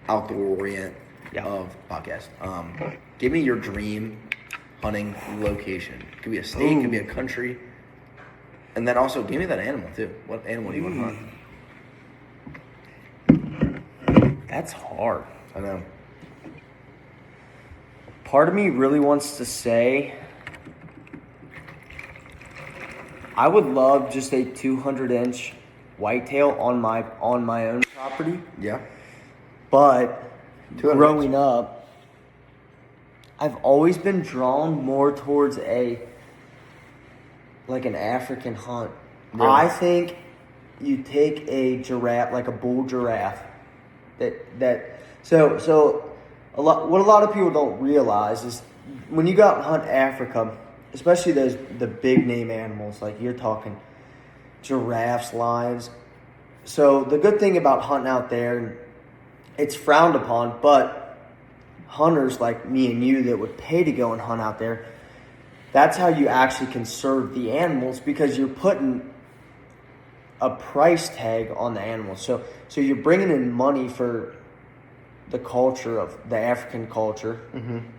outdoor orient of the podcast. Give me your dream hunting location. It could be a state, it could be a country. And then also give me that animal too. What animal do you want to hunt? That's hard. I know. Part of me really wants to say I would love just a 200-inch whitetail on my own property. Yeah. But 200 growing up, I've always been drawn more towards an African hunt. Really? I think you take a giraffe, like a bull giraffe, so what a lot of people don't realize is when you go out and hunt Africa, especially the big name animals, like you're talking giraffes, lions. So the good thing about hunting out there, it's frowned upon, but hunters like me and you that would pay to go and hunt out there, that's how you actually conserve the animals because you're putting a price tag on the animals. So you're bringing in money for the culture of the African culture,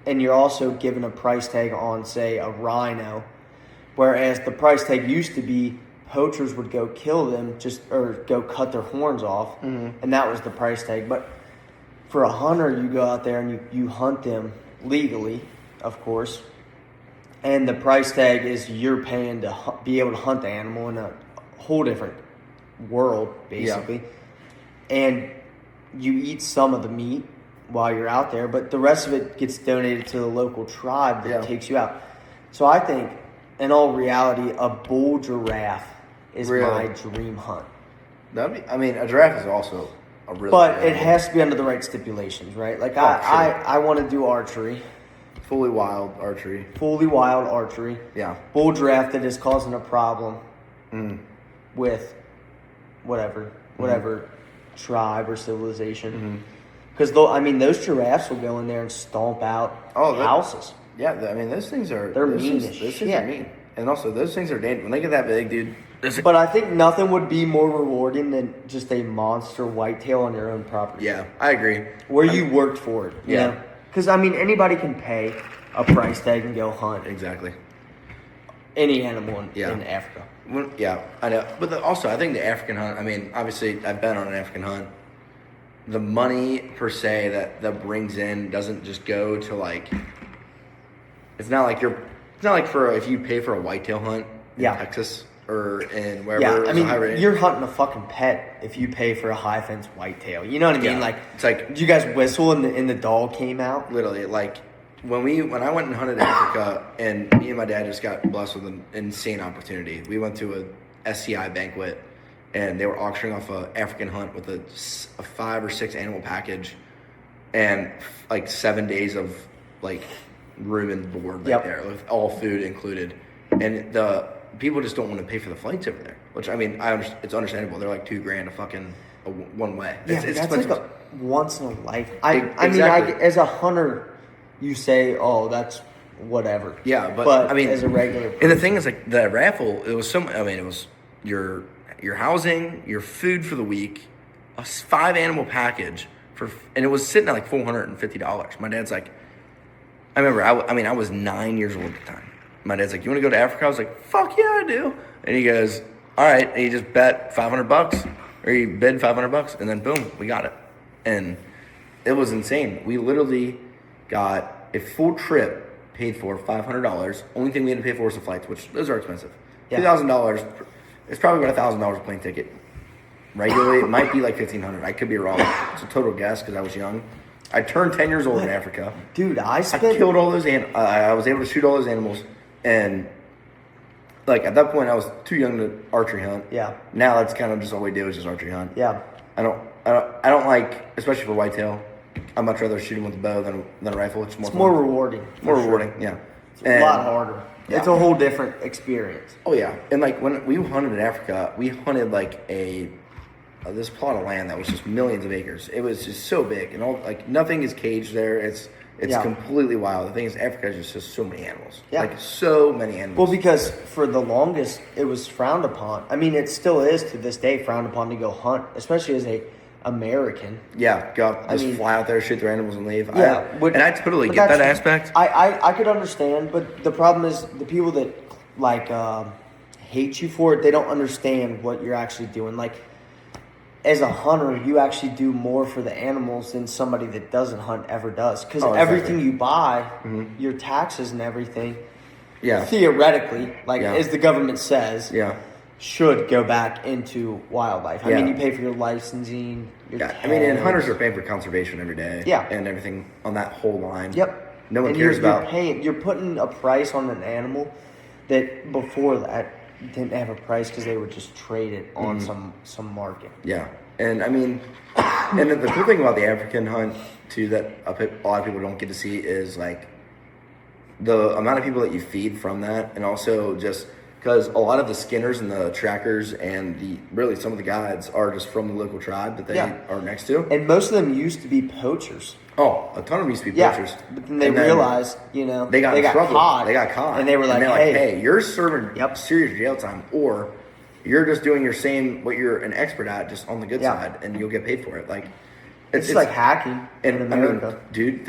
and you're also giving a price tag on, say, a rhino, whereas the price tag used to be poachers would go kill them or go cut their horns off, and that was the price tag. But for a hunter, you go out there and you hunt them legally, of course, and the price tag is you're paying to be able to hunt the animal in a whole different world, basically. Yeah. And you eat some of the meat while you're out there, but the rest of it gets donated to the local tribe that takes you out. So I think, in all reality, a bull giraffe is my dream hunt. A giraffe is also a really. But it has to be under the right stipulations, right? Like I want to do archery. Fully wild archery. Yeah. Bull giraffe that is causing a problem with whatever tribe or civilization. Because those giraffes will go in there and stomp out houses. Yeah, those things are. They're mean as Those shit. things are mean, and also those things are dangerous. When they get that big, dude. But I think nothing would be more rewarding than just a monster whitetail on your own property. Yeah, I agree. Where you worked for it. You know? Because anybody can pay a price tag and go hunt. Exactly. Any animal in Africa. Well, yeah, I know. But also, I think the African hunt, obviously, I've been on an African hunt. the money per se that brings in doesn't just go to like. It's not like for if you pay for a whitetail hunt in Texas or in wherever. Yeah, I mean, you're hunting a fucking pet if you pay for a high fence whitetail. You know what I mean? Yeah. Like, it's like, did you guys whistle and the dog came out? Literally, like when I went and hunted Africa, and me and my dad just got blessed with an insane opportunity. We went to a SCI banquet, and they were auctioning off a African hunt with a 5 or 6 animal package, and like 7 days of like room and board right there with all food included, and the people just don't want to pay for the flights over there. Which I mean, it's understandable. They're like $2,000 a fucking one way. Yeah, it's that's expensive. like a once in a life. I Exactly. mean, as a hunter, you say, "Oh, that's whatever." Yeah, but I mean, as a regular person, and the thing is, like the raffle, it was it was your housing, your food for the week, a 5 animal package and it was sitting at like $450. My dad's like, I remember, I was 9 years old at the time. My dad's like, "You want to go to Africa?" I was like, "Fuck yeah, I do." And he goes, "All right." And he just bet $500, or he bid $500, and then boom, we got it. And it was insane. We literally got a full trip paid for $500. Only thing we had to pay for was the flights, which those are expensive. $2,000. It's probably about $1,000 a plane ticket. Regularly, it might be like $1,500. I could be wrong. It's a total guess because I was young. I turned 10 years old in Africa. dude. I killed all those I was able to shoot all those animals, and like at that point, I was too young to archery hunt. Yeah. Now that's kind of just all we do is just archery hunt. Yeah. I don't like, especially for whitetail. I'd much rather shoot them with a bow than a rifle. It's more rewarding. More rewarding. Yeah. It's a lot harder. Yeah. It's a whole different experience. Oh yeah, and like when we hunted in Africa, we hunted like this plot of land that was just millions of acres. It was just so big, and all like nothing is caged there. It's completely wild. The thing is, Africa is just so many animals. Yeah. Like so many animals. Well, because for the longest, it was frowned upon. I mean, it still is to this day frowned upon to go hunt, especially as a American. Yeah, fly out there, shoot their animals, and leave. Yeah, and I totally get that aspect. I could understand, but the problem is the people that like hate you for it. They don't understand what you're actually doing. Like, as a hunter, you actually do more for the animals than somebody that doesn't hunt ever does. Because everything you buy, your taxes and everything, theoretically, as the government says, should go back into wildlife. I mean, you pay for your licensing, your tags. I mean, and hunters are paying for conservation every day. Yeah. And everything on that whole line. Yep. No one cares about. You're putting a price on an animal that before that didn't have a price because they would just trade it on some market. Yeah. And I mean, and the cool thing about the African hunt too that a lot of people don't get to see is like the amount of people that you feed from that, and also just because a lot of the skinners and the trackers and some of the guides are just from the local tribe that they are next to. And most of them used to be poachers. Oh, a ton of them used to be poachers. But then they realized, they got caught. They got caught. And they were like, hey, you're serving serious jail time, or you're just doing what you're an expert at, just on the good side, and you'll get paid for it. Like, it's like hacking in America. Dude,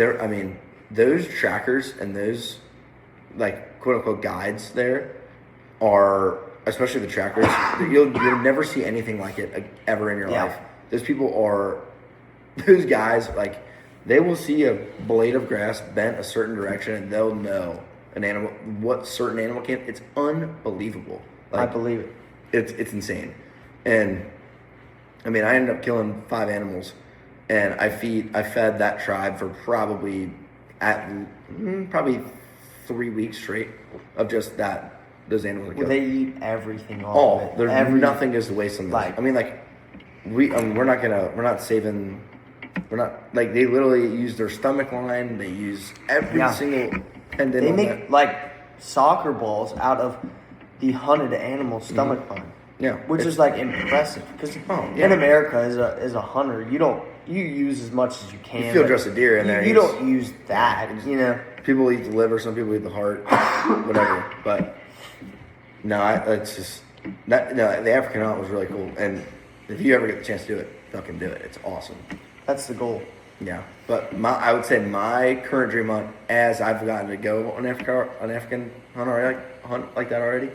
those trackers and those, like, quote unquote guides there are, especially the trackers, you'll never see anything like it ever in your life. Those guys, like, they will see a blade of grass bent a certain direction, and they'll know what certain animal can. It's unbelievable. Like, I believe it. It's insane. And I mean, I ended up killing 5 animals, and I fed that tribe for probably 3 weeks straight of just those animals. Well, they eat everything off of it. There's nothing goes to waste on this. I mean, like, they literally use their stomach line. They use every single tendon. They make like soccer balls out of the hunted animal stomach line. Yeah, which is like impressive because in America, as a hunter, you use as much as you can. You field dress a deer in there. You don't use that. People eat the liver. Some people eat the heart. Whatever. But no, it's just that. No, the African hunt was really cool, and if you ever get the chance to do it, fucking do it. It's awesome. That's the goal. Yeah, but I would say my current dream hunt, as I've gotten to go on African hunt like that already,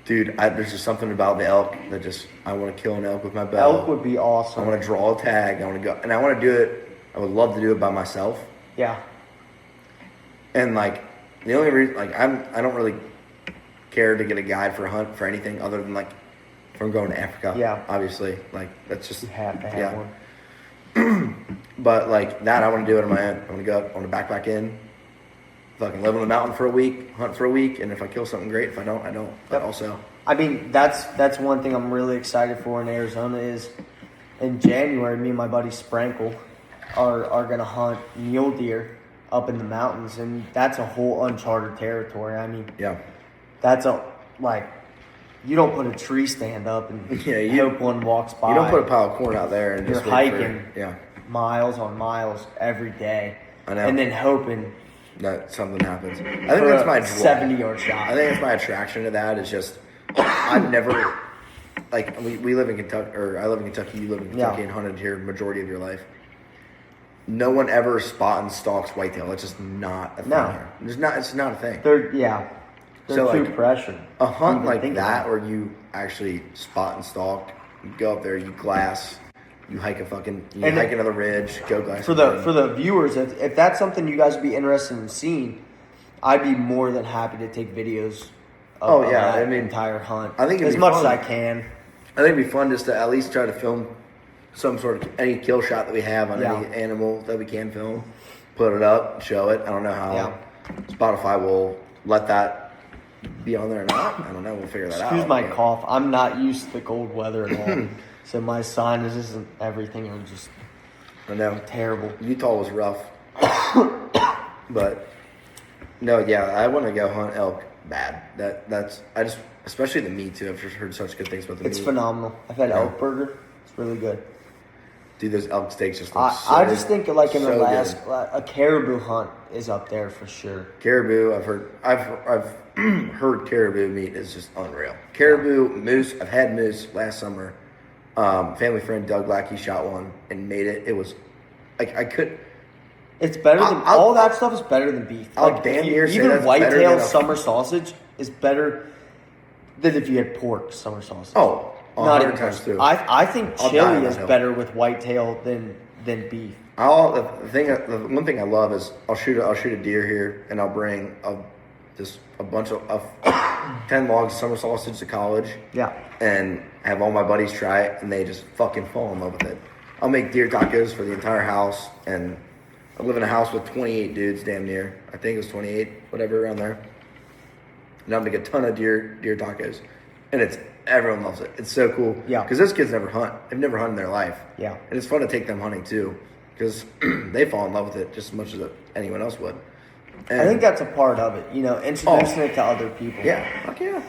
Dude, there's just something about the elk that just, I want to kill an elk with my bow. Elk would be I awesome. want to draw a tag. I want to go, and I want to do it. I would love to do it by myself. Yeah. And like the only reason, like I don't really care to get a guide for a hunt for anything other than like if I'm going to Africa. Yeah. Obviously, like that's just You have to have one. But like that, I want to do it on my own. I want to go up, I want to backpack in, fucking live on the mountain for a week, hunt for a week, and if I kill something, great. If I don't, I don't. But also, I mean, that's one thing I'm really excited for in Arizona is in January, me and my buddy Sprankle are gonna hunt mule deer up in the mountains, and that's a whole uncharted territory. I mean, yeah, that's you don't put a tree stand up and hope one walks by. You don't put a pile of corn out there and You're just wait hiking for, miles on miles every day. I know. And then hoping that something happens. I think for that's my a draw. 70-yard shot. I think that's my attraction to that is just I've never like we live in Kentucky, or I live in Kentucky, you live in Kentucky, and hunted here majority of your life. No one ever spot and stalks whitetail. It's just not a thing here. It's not a thing. They're So, too like, pressured. A hunt like think that, about where you actually spot and stalk, you go up there, you glass, you hike hike another ridge, go glass. For the viewers, if that's something you guys would be interested in seeing, I'd be more than happy to take videos of that entire hunt. I think it'd as be much fun. as I can. I think it'd be fun just to at least try to film some sort of any kill shot that we have on any animal that we can film, put it up, show it. I don't know how Spotify will let that be on there or not. I don't know. We'll figure that out. Excuse my cough. I'm not used to the cold weather at all. So my sinuses and everything are just terrible. Utah was rough. But no, I want to go hunt elk bad. Especially the meat too. I've just heard such good things about the meat. It's phenomenal. I've had elk burger. It's really good. Dude, those elk steaks just look I just think like in so Alaska, a caribou hunt is up there for sure. Caribou, I've heard caribou meat is just unreal. Caribou, moose, I've had moose last summer. Family friend Doug Lackey shot one and made it. It was like It's better than all that stuff is better than beef. I'll damn near say even that's better whitetail than summer sausage is better than if you had pork summer sausage. Oh, not even times close. too. I think I'll die chili on that is hill. better with whitetail than beef. The one thing I love is I'll shoot a deer here and I'll bring just a bunch of 10 logs of summer sausage to college. Yeah. And have all my buddies try it and they just fucking fall in love with it. I'll make deer tacos for the entire house, and I live in a house with 28 dudes damn near. I think it was 28, whatever around there. And I'll make a ton of deer tacos. And everyone loves it. It's so cool. Yeah. Because those kids never hunt. They've never hunted in their life. Yeah. And it's fun to take them hunting too. Because they fall in love with it just as much as anyone else would. And I think that's a part of it, introducing it to other people. Yeah, fuck yeah.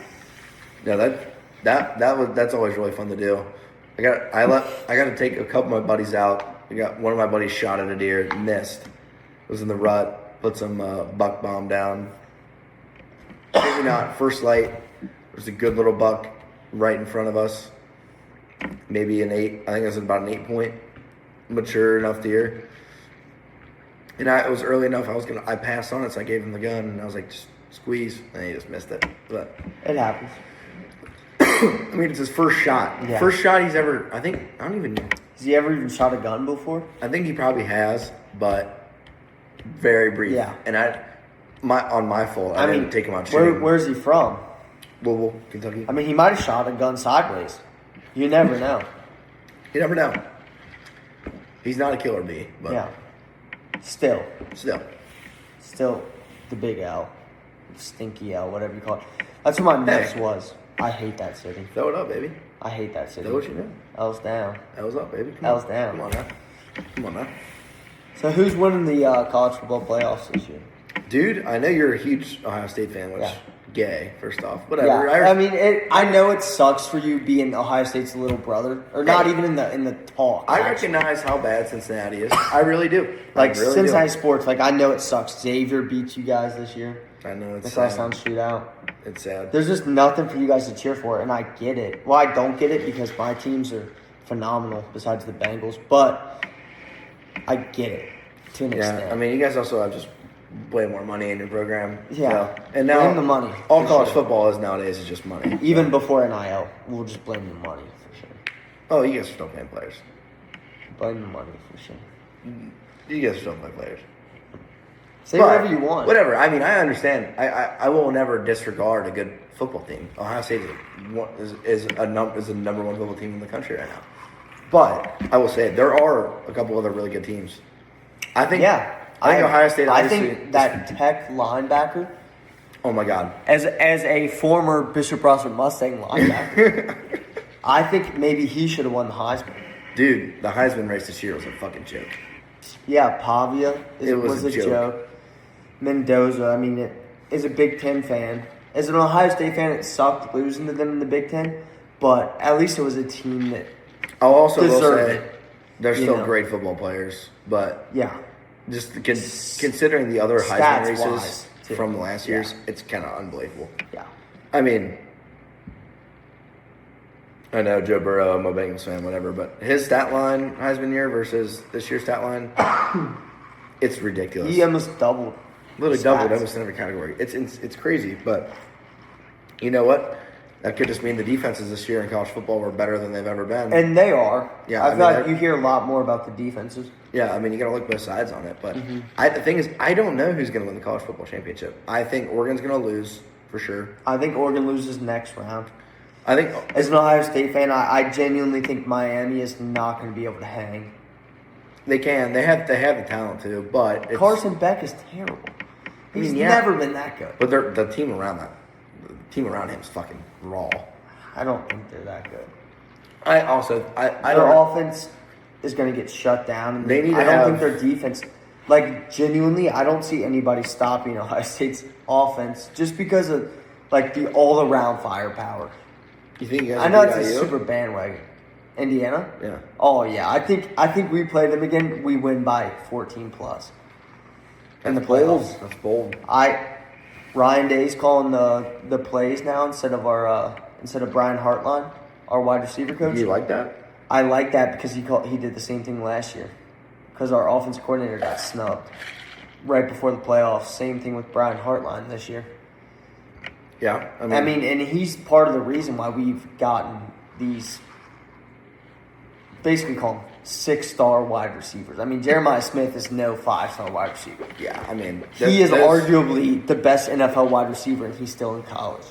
No, that's always really fun to do. I got to take a couple of my buddies out. I got one of my buddies shot at a deer, missed. Was in the rut, put some buck bomb down. Maybe not first light. There's a good little buck right in front of us. Maybe an 8. I think it was about an 8-point, mature enough deer. And it was early enough. I passed on it, so I gave him the gun, and I was like, just squeeze, and he just missed it. But It happens. I mean, it's his first shot. Yeah. First shot he's ever. I don't even. Has he ever even shot a gun before? I think he probably has, but very brief. Yeah. And on my fault, I didn't take him out shooting. Where's he from? Louisville, Kentucky. I mean, he might have shot a gun sideways. You never know. You never know. He's not a killer bee, but Yeah. Still the big L, stinky L, whatever you call it. That's what my mix was. I hate that city. Throw it up, baby. I hate that city. Throw what you know. L's down. L's up, baby. L's down. Come on now. So who's winning the college football playoffs this year? Dude, I know you're a huge Ohio State fan, which gay, first off. Whatever. Yeah. I mean, I know it sucks for you being Ohio State's little brother, or not even in the talk. I recognize how bad Cincinnati is. I really do. Like I really Cincinnati do. sports, like I know it sucks. Xavier beat you guys this year. I know it's The last sad. time shootout. It's sad. There's just nothing for you guys to cheer for, and I get it. Well, I don't get it because my teams are phenomenal besides the Bengals, but I get it to an extent. Yeah, I mean, you guys also have just way more money in your program. Yeah. So, and now Blame the money, all for college sure. football is nowadays is just money. Even before NIL, we'll just blame the money for sure. Oh, you guys are still paying players. Blame the money for sure. You guys are still playing players. Say But, whatever you want. Whatever. I mean, I understand. I will never disregard a good football team. Ohio State is the number one football team in the country right now. But I will say there are a couple other really good teams. I think. Yeah. I think Ohio State. I Obviously, think that Tech linebacker, oh my God. as a former Bishop Brossard Mustang linebacker, I think maybe he should have won the Heisman. Dude, the Heisman race this year was a fucking joke. Yeah, Pavia was a a joke. joke. Mendoza, I mean, is a Big Ten fan. As an Ohio State fan, it sucked losing to them in the Big Ten, but at least it was a team that I'll also will deserved say it. they're You still know. great football players, but Yeah. just considering the other Heisman Stats races wise, too. from the last years, Yeah. it's kind of unbelievable. Yeah. I mean, I know Joe Burrow, I'm a Bengals fan, whatever, but his stat line Heisman year versus this year's stat line, it's ridiculous. He almost doubled. Literally his doubled stats. almost in every category. It's crazy, but you know what? That could just mean the defenses this year in college football were better than they've ever been. And they are. Yeah, I I feel mean, like they're- you hear a lot more about the defenses. Yeah, I mean, you got to look both sides on it. But Mm-hmm. the thing is, I don't know who's going to win the college football championship. I think Oregon's going to lose for sure. I think Oregon loses next round. I think As an Ohio State fan, I genuinely think Miami is not going to be able to hang. they can. They have the talent too, but it's, Carson Beck is terrible. He's yeah. never been that good. But the team around him is fucking raw. I don't think they're that good. I Their don't. offense is going to get shut down. And They need to I don't have- think their defense, like genuinely, I don't see anybody stopping Ohio State's offense just because of like the all-around firepower. You think you guys? I know will it's beat a IU? super bandwagon. Indiana? Yeah. Oh yeah, I think we play them again. We win by 14 plus. In the That's bold. playoffs. That's bold. Ryan Day's calling the plays now instead of Brian Hartline, our wide receiver coach. Do you like that? I like that because he did the same thing last year. Because our offensive coordinator got snubbed right before the playoffs. Same thing with Brian Hartline this year. Yeah. I mean, and he's part of the reason why we've gotten these, basically call them 6-star wide receivers. I mean, Jeremiah Smith is no 5-star wide receiver. yeah. I mean, He is there's- arguably the best NFL wide receiver, and he's still in college.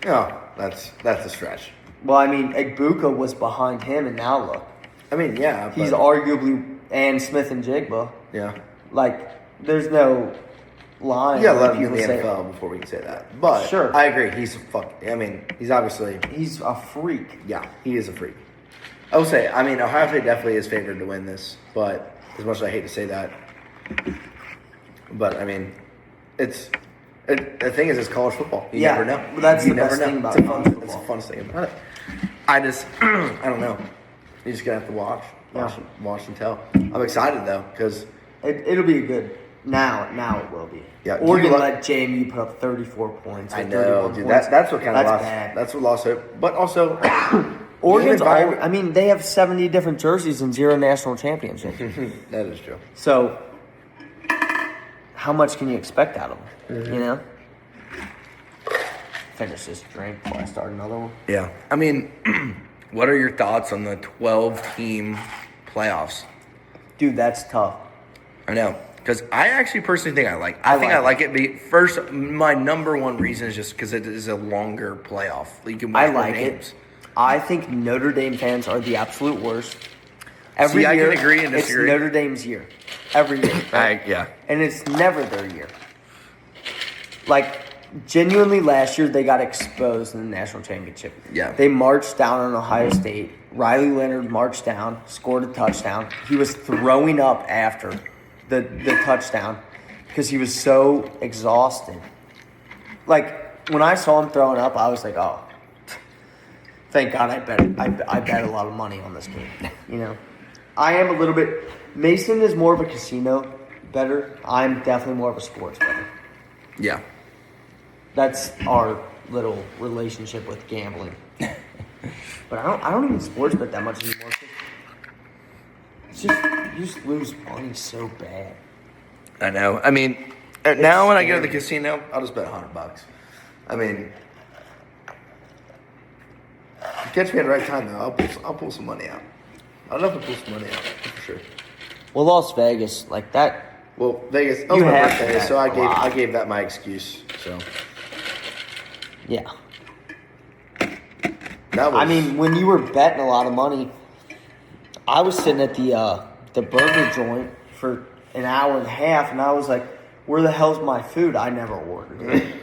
No, that's a stretch. Well, I mean, Egbuka was behind him, and now look. I mean, yeah. He's but, arguably, and Smith and Jigba. yeah. Like, there's no line. You gotta where let him in the people say- NFL before we can say that. But Sure. I agree. He's he's obviously, He's a freak. yeah, he is a freak. I will say, I mean, Ohio State definitely is favored to win this, but as much as I hate to say that, but I mean, the thing is, it's college football. You Yeah, never know. well, that's you the best thing about it's college It's football. the funnest thing about it. I don't know. You just gonna have to watch and tell. I'm excited though, because It'll be good. Now it will be. Yeah, Oregon you let JMU put up 34 points. or I know, 31 dude. points. That's what kind of That's lost. bad. That's what lost hope. But also, Oregon's the environment- I mean, they have 70 different jerseys and 0 national championships. that is true. So, how much can you expect out of them? Mm-hmm. You know? Finish this drink before I start another one. Yeah. I mean, what are your thoughts on the 12-team playoffs? Dude, that's tough. I know. Because I actually personally think I like I like it. First, my number one reason is just because it is a longer playoff. You can watch I more like games. it. I think Notre Dame fans are the absolute worst. Every See, I year, can agree and disagree. It's Notre Dame's year. Every year. right? Yeah. And it's never their year. Like, genuinely last year, they got exposed in the national championship. Yeah. They marched down on Ohio State. Riley Leonard marched down, scored a touchdown. He was throwing up after the touchdown because he was so exhausted. Like, when I saw him throwing up, I was like, oh, thank God I bet a lot of money on this game. You know? I am a little bit... Mason is more of a casino bettor. I'm definitely more of a sports bettor. Yeah. That's our little relationship with gambling. But I don't even sports bet that much anymore. It's just you just lose money so bad. I know. I mean, Now when I go to the scary. casino, I'll just bet $100. I mean, catch me at the right time though. I'll pull some money out. I'd love to pull some money out for sure. Well, Las Vegas, like that. Well, Vegas. That was You my have to birthday, bet so I a lot. gave that my excuse. So Yeah. that was. I mean, when you were betting a lot of money, I was sitting at the burger joint for an hour and a half, and I was like, "Where the hell's my food? I never ordered it."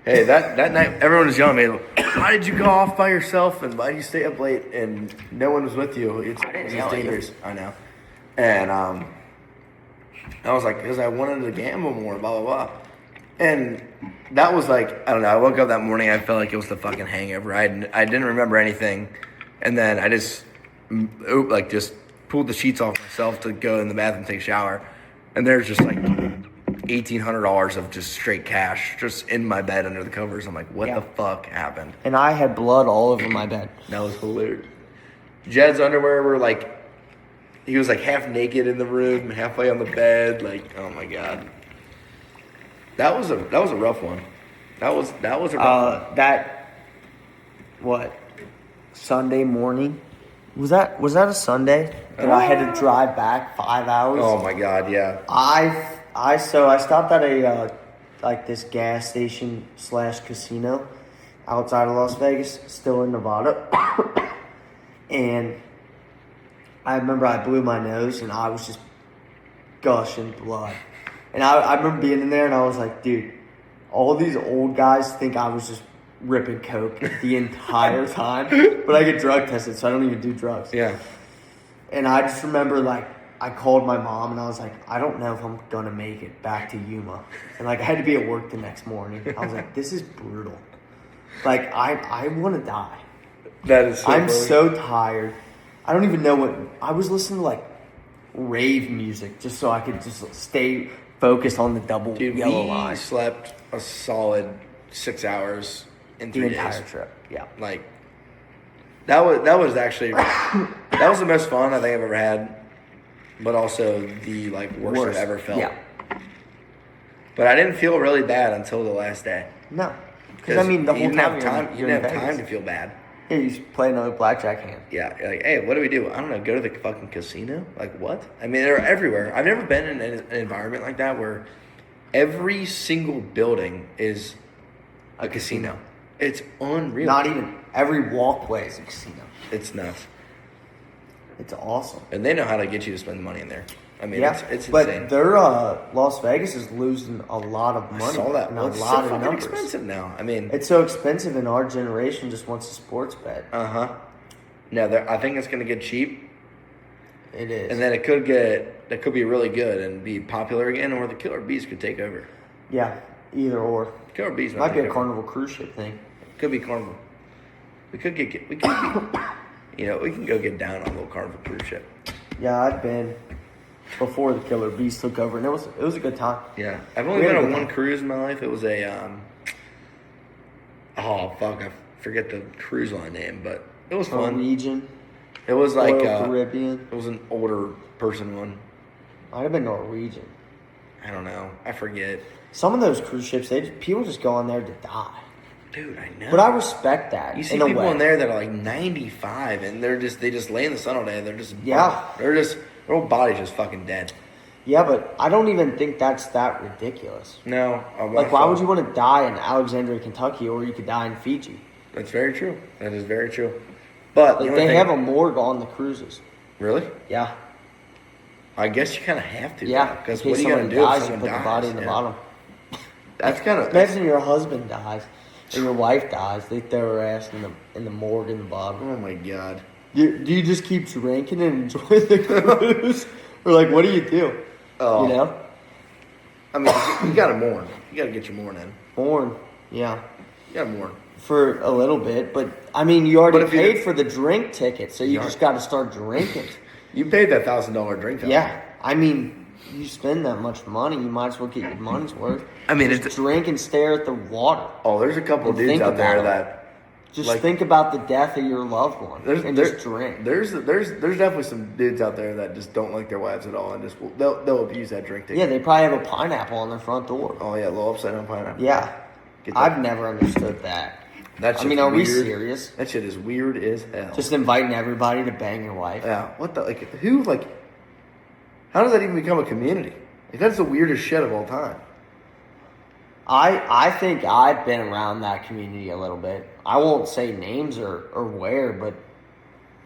Hey, that night, everyone was yelling at me, why did you go off by yourself and why did you stay up late and no one was with you? It's yell at you. dangerous. I know. And I was like, because I wanted to gamble more, blah, blah, blah. And that was like, I don't know, I woke up that morning, I felt like it was the fucking hangover. I didn't remember anything. And then I just pulled the sheets off myself to go in the bathroom and take a shower. And there's just like $1,800 of just straight cash just in my bed under the covers. I'm like, what the fuck happened? And I had blood all over my bed. That was hilarious. Jed's underwear were like, he was like half naked in the room, halfway on the bed. Like, oh my god, that was a rough one. That was a rough one. Sunday morning? Was that a Sunday that I had to drive back 5 hours? Oh my god, yeah. I stopped at a this gas station / casino outside of Las Vegas, still in Nevada, and I remember I blew my nose and I was just gushing blood, and I remember being in there and I was like, dude, all these old guys think I was just ripping coke the entire time, but I get drug tested, so I don't even do drugs. Yeah. And I just remember, like, I called my mom and I was like, I don't know if I'm gonna make it back to Yuma. And like, I had to be at work the next morning. I was like, this is brutal. Like, I want to die. That is so I'm funny. so tired. I don't even know what I was listening to, like rave music, just so I could just stay focused on the double Dude, yellow we line. slept a solid 6 hours in The 3 entire days. trip. Yeah. Like, that was actually that was the most fun I think I've ever had, but also the like worst I've ever felt. Yeah. But I didn't feel really bad until the last day. No. Because I mean, the whole you didn't have time time. you're You in didn't have Vegas. time to feel bad. Yeah, you just play another blackjack hand. Yeah, you're like, hey, what do we do? I don't know. Go to the fucking casino? Like what? I mean, they're everywhere. I've never been in an environment like that where every single building is a casino. It's unreal. Not even every walkway is a casino. It's nuts. It's awesome. And they know how to get you to spend money in there. I mean, Yeah, it's but insane. their Las Vegas is losing a lot of money. I saw that. And Well, a it's lot so of fucking numbers. expensive now. I mean, It's so expensive, and our generation just wants a sports bet. No, I think it's going to get cheap, It is. and then it could be really good and be popular again, or the Killer Bees could take over. Yeah, either or. Killer Bees Might be a take over. Carnival cruise ship thing. Could be Carnival. We could be, we can go get down on a little Carnival cruise ship. Yeah, I've been before the Killer Bees took over, and it was a good time. Yeah, I've only We had been a on good one time. cruise in my life. It was a I forget the cruise line name, but it was fun. Norwegian, It was like Royal Caribbean. it was an older person one. Might have been Norwegian. I don't know. I forget. Some of those cruise ships, people just go on there to die. Dude, I know. But I respect that. You see in a people way. in there that are like 95 and they just lay in the sun all day. They're just Yeah. Their whole body's just fucking dead. Yeah, but I don't even think that's that ridiculous. No, Like, why would you want to die in Alexandria, Kentucky, or you could die in Fiji? That's very true. That is very true. But the Like, only they thing- have a morgue on the cruises. really. Yeah. I guess you kind of have to. Yeah. Because in what are case you gonna somebody do if dies, you someone put dies? the body in the Yeah. bottom. That's kind of. Imagine your husband dies and your wife dies. They throw her ass in the morgue in the bottom. Oh my god. Do you just keep drinking and enjoy the cruise? Or, like, what do you do? Oh. You know? I mean, you gotta mourn. You gotta get your mourn in. Born. Yeah. You gotta mourn. For a little bit. But, I mean, you already But if you paid did- for the drink ticket, so you You just got to start drinking. You paid that $1,000 drink. though. Yeah. I mean, you spend that much money, you might as well get your money's worth. I mean, Just it's. drink and stare at the water. Oh, there's a couple And dudes think out there about it. that Just like, think about the death of your loved one and just drink. There's definitely some dudes out there that just don't like their wives at all and just they'll abuse that drink ticket. Yeah, they probably have a pineapple on their front door. Oh yeah, a little upside down pineapple. Yeah, I've never understood that. That's I mean, are we serious? That shit is weird as hell. Just inviting everybody to bang your wife. Yeah, what the how does that even become a community? Like that's the weirdest shit of all time. I think I've been around that community a little bit. I won't say names or where, but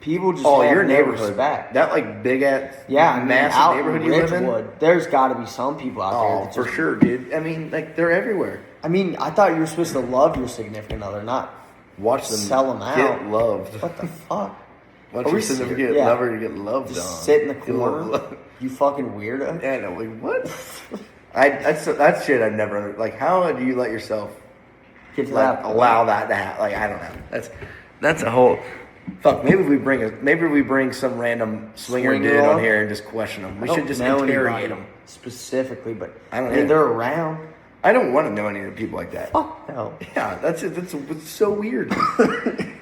people just have your no neighborhood, respect. that like big ass, massive out neighborhood in you live in. Ridgewood, there's got to be some people out there. Oh, That for just, sure, dude. I mean, like they're everywhere. I mean, I thought you were supposed to love your significant other, not Watch them sell them out. get loved. What the fuck? Watch Are your we significant serious? lover get loved Just on. sit in the Get corner. loved. You fucking weirdo. Yeah, no, like what? That's shit I've never like. How do you let yourself Get to like that. allow that to happen? Like I don't know. That's a whole. Fuck. Maybe we bring some random swinger dude Swinger on on? here and just question him. We I should don't just know interrogate anybody him. specifically, but I don't mean, know. they're around. I don't want to know any of the people like that. Fuck no. Yeah, that's it. It's so weird. I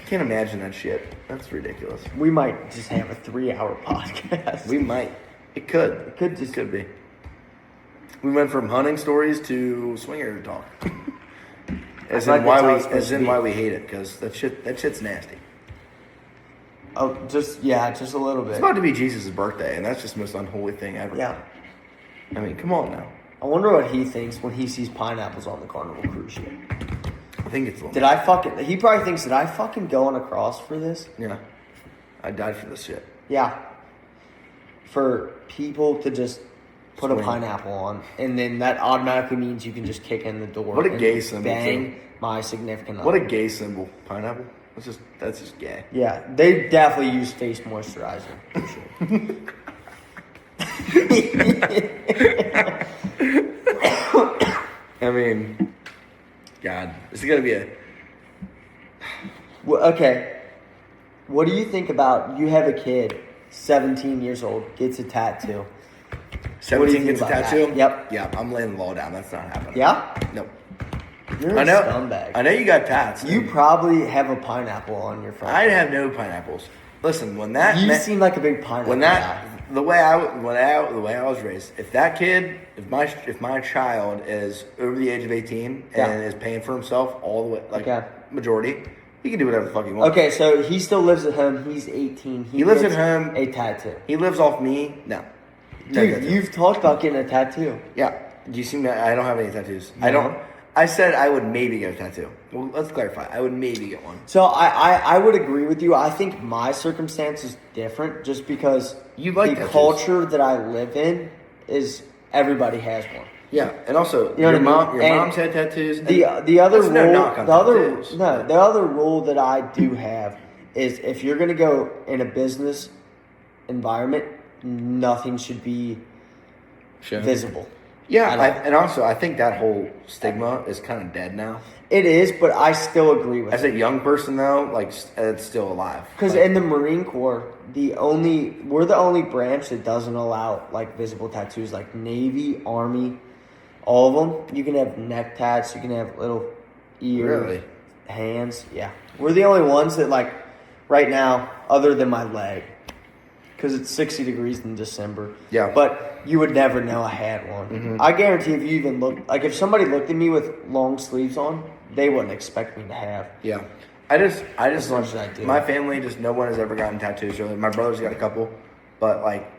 can't imagine that shit. That's ridiculous. We might just have a 3-hour podcast. We might. It could. It could just Could be. We went from hunting stories to swinger talk. As I in feel like that's how it's supposed to be. why we hate it, because that shit's nasty. Oh, just a little bit. It's about to be Jesus' birthday, and that's just the most unholy thing ever. Yeah. I mean, come on now. I wonder what he thinks when he sees pineapples on the Carnival cruise ship. I think it's. He probably thinks, did I fucking go on a cross for this? Yeah. I died for this shit. Yeah. For people to just put Swing. a pineapple on, and then that automatically means you can just kick in the door. What a and gay symbol, bang too. my significant other. What a gay symbol. Pineapple? That's just gay. Yeah, they definitely use face moisturizer. For sure. I mean, God, this is gonna be a. Well, okay. What do you think about you have a kid, 17 years old, gets a tattoo? 17 gets a about tattoo? that? Yep. Yeah, I'm laying the law down. That's not happening. Yeah? Nope. You're a scumbag. I know you got tats. You probably have a pineapple on your front. I'd have no pineapples. Listen, when that You seem like a big pineapple guy. the way I was raised, if that kid, if my child is over the age of 18 and is paying for himself all the way, like majority, he can do whatever the fuck he wants. Okay, so he still lives at home. He's 18. He lives at gets home. A tattoo. He lives off me. No. No Dude, tattoo. you've talked about getting a tattoo. Yeah. Do you see me? I don't have any tattoos. No. I don't. I said I would maybe get a tattoo. Well, let's clarify. I would maybe get one. So I would agree with you. I think my circumstance is different just because You like the tattoos. culture that I live in is everybody has one. Yeah, and also You know your what I mean? And mom's had tattoos. The other that's rule, no knock on tattoos. the other rule that I do have is if you're gonna go in a business environment, nothing should be Sure. visible. Yeah, at all. and also I think that whole stigma is kind of dead now. It is, but I still agree with As it. a young person, though, like it's still alive. Because Like, in the Marine Corps, we're the only branch that doesn't allow like visible tattoos. Like Navy, Army, all of them. You can have neck tats. You can have little ear, Really? hands. Yeah, we're the only ones that like right now, other than my leg, because it's 60 degrees in December. Yeah. But you would never know I had one. Mm-hmm. I guarantee if you even look, like if somebody looked at me with long sleeves on, they wouldn't expect me to have. yeah, I just As much as I do. My family just no one has ever gotten tattoos. Really, my brother's got a couple, but like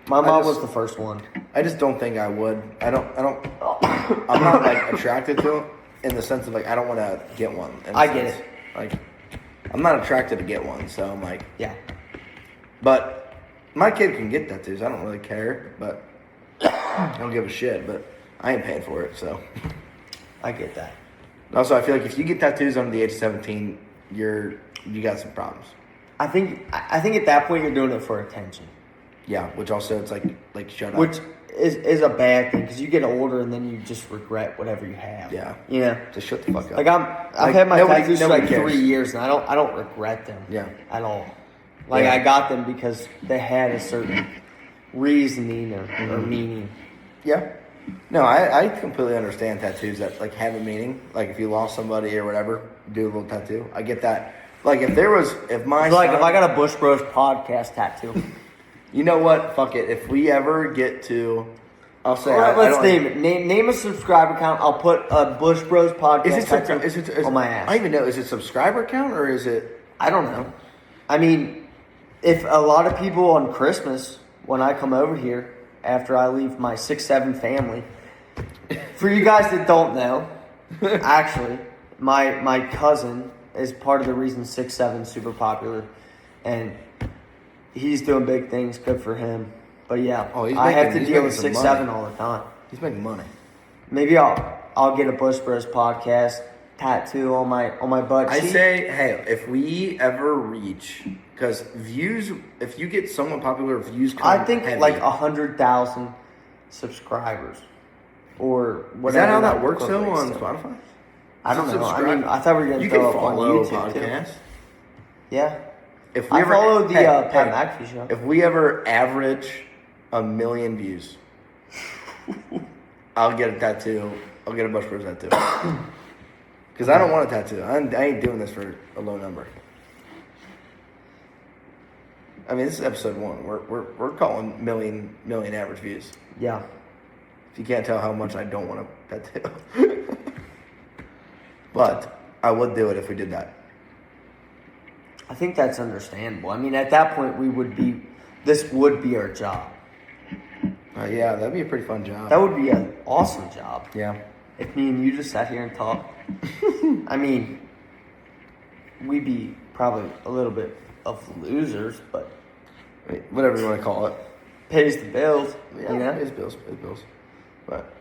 My mom just- was the first one. I just don't think I would. I don't. I'm not like attracted to it in the sense of like I don't want to get one. in a I get sense. it. Like I'm not attracted to get one, so I'm like. Yeah. But my kid can get tattoos. I don't really care, but I don't give a shit. But I ain't paying for it, so. I get that. Also, I feel like if you get tattoos under the age of 17, you got some problems. I think at that point you're doing it for attention, Yeah, which also it's like shut up. which is a bad thing because you get older and then you just regret whatever you have. Yeah. You know. Just shut the fuck up. Like I've Like, had my nobody- tattoos for nobody like cares. 3 years and I don't regret them. Yeah. At all. Like Yeah. I got them because they had a certain reasoning or meaning. Yeah. No, I completely understand tattoos that like have a meaning. Like if you lost somebody or whatever, do a little tattoo. I get that. Like if my It's like son, if I got a Bush Bros podcast tattoo. you know what? Fuck it. If we ever get to, I'll say. All right, I let's don't- name it. Name a subscriber count. I'll put a Bush Bros podcast Is it tattoo on my ass. I don't even know. Is it subscriber count or is it? I don't know. I mean, if a lot of people on Christmas, when I come over here after I leave my 6'7" family, for you guys that don't know, actually, my cousin is part of the reason 6'7" is super popular, and he's doing big things. Good for him. But yeah, I have to deal with 6'7" all the time. He's making money. Maybe I'll get a Bush Bros podcast tattoo on my butt cheek. I say, hey, if we ever reach, because views, if you get somewhat popular, views come I think heavy. like 100,000 subscribers, or whatever. Is that how that works though equates on to. Spotify? I don't know. I Subscribe- mean, I thought we were going to You throw can up on follow YouTube too. podcasts. Yeah, If we I ever, follow the hey, Pat hey, McAfee show. If we ever average 1 million views, I'll get a tattoo. I'll get a Bush Bros tattoo. Because I don't want a tattoo. I ain't doing this for a low number. I mean, this is episode 1. We're calling million average views. Yeah, If you can't tell how much I don't want a tattoo. But I would do it if we did that. I think that's understandable. I mean, at that point, this would be our job. Yeah, that'd be a pretty fun job. That would be an awesome job. Yeah. If me and you just sat here and talked. I mean, we'd be probably a little bit of losers, but Whatever you want to call it. pays the bills. Yeah, You know? It's bills. But,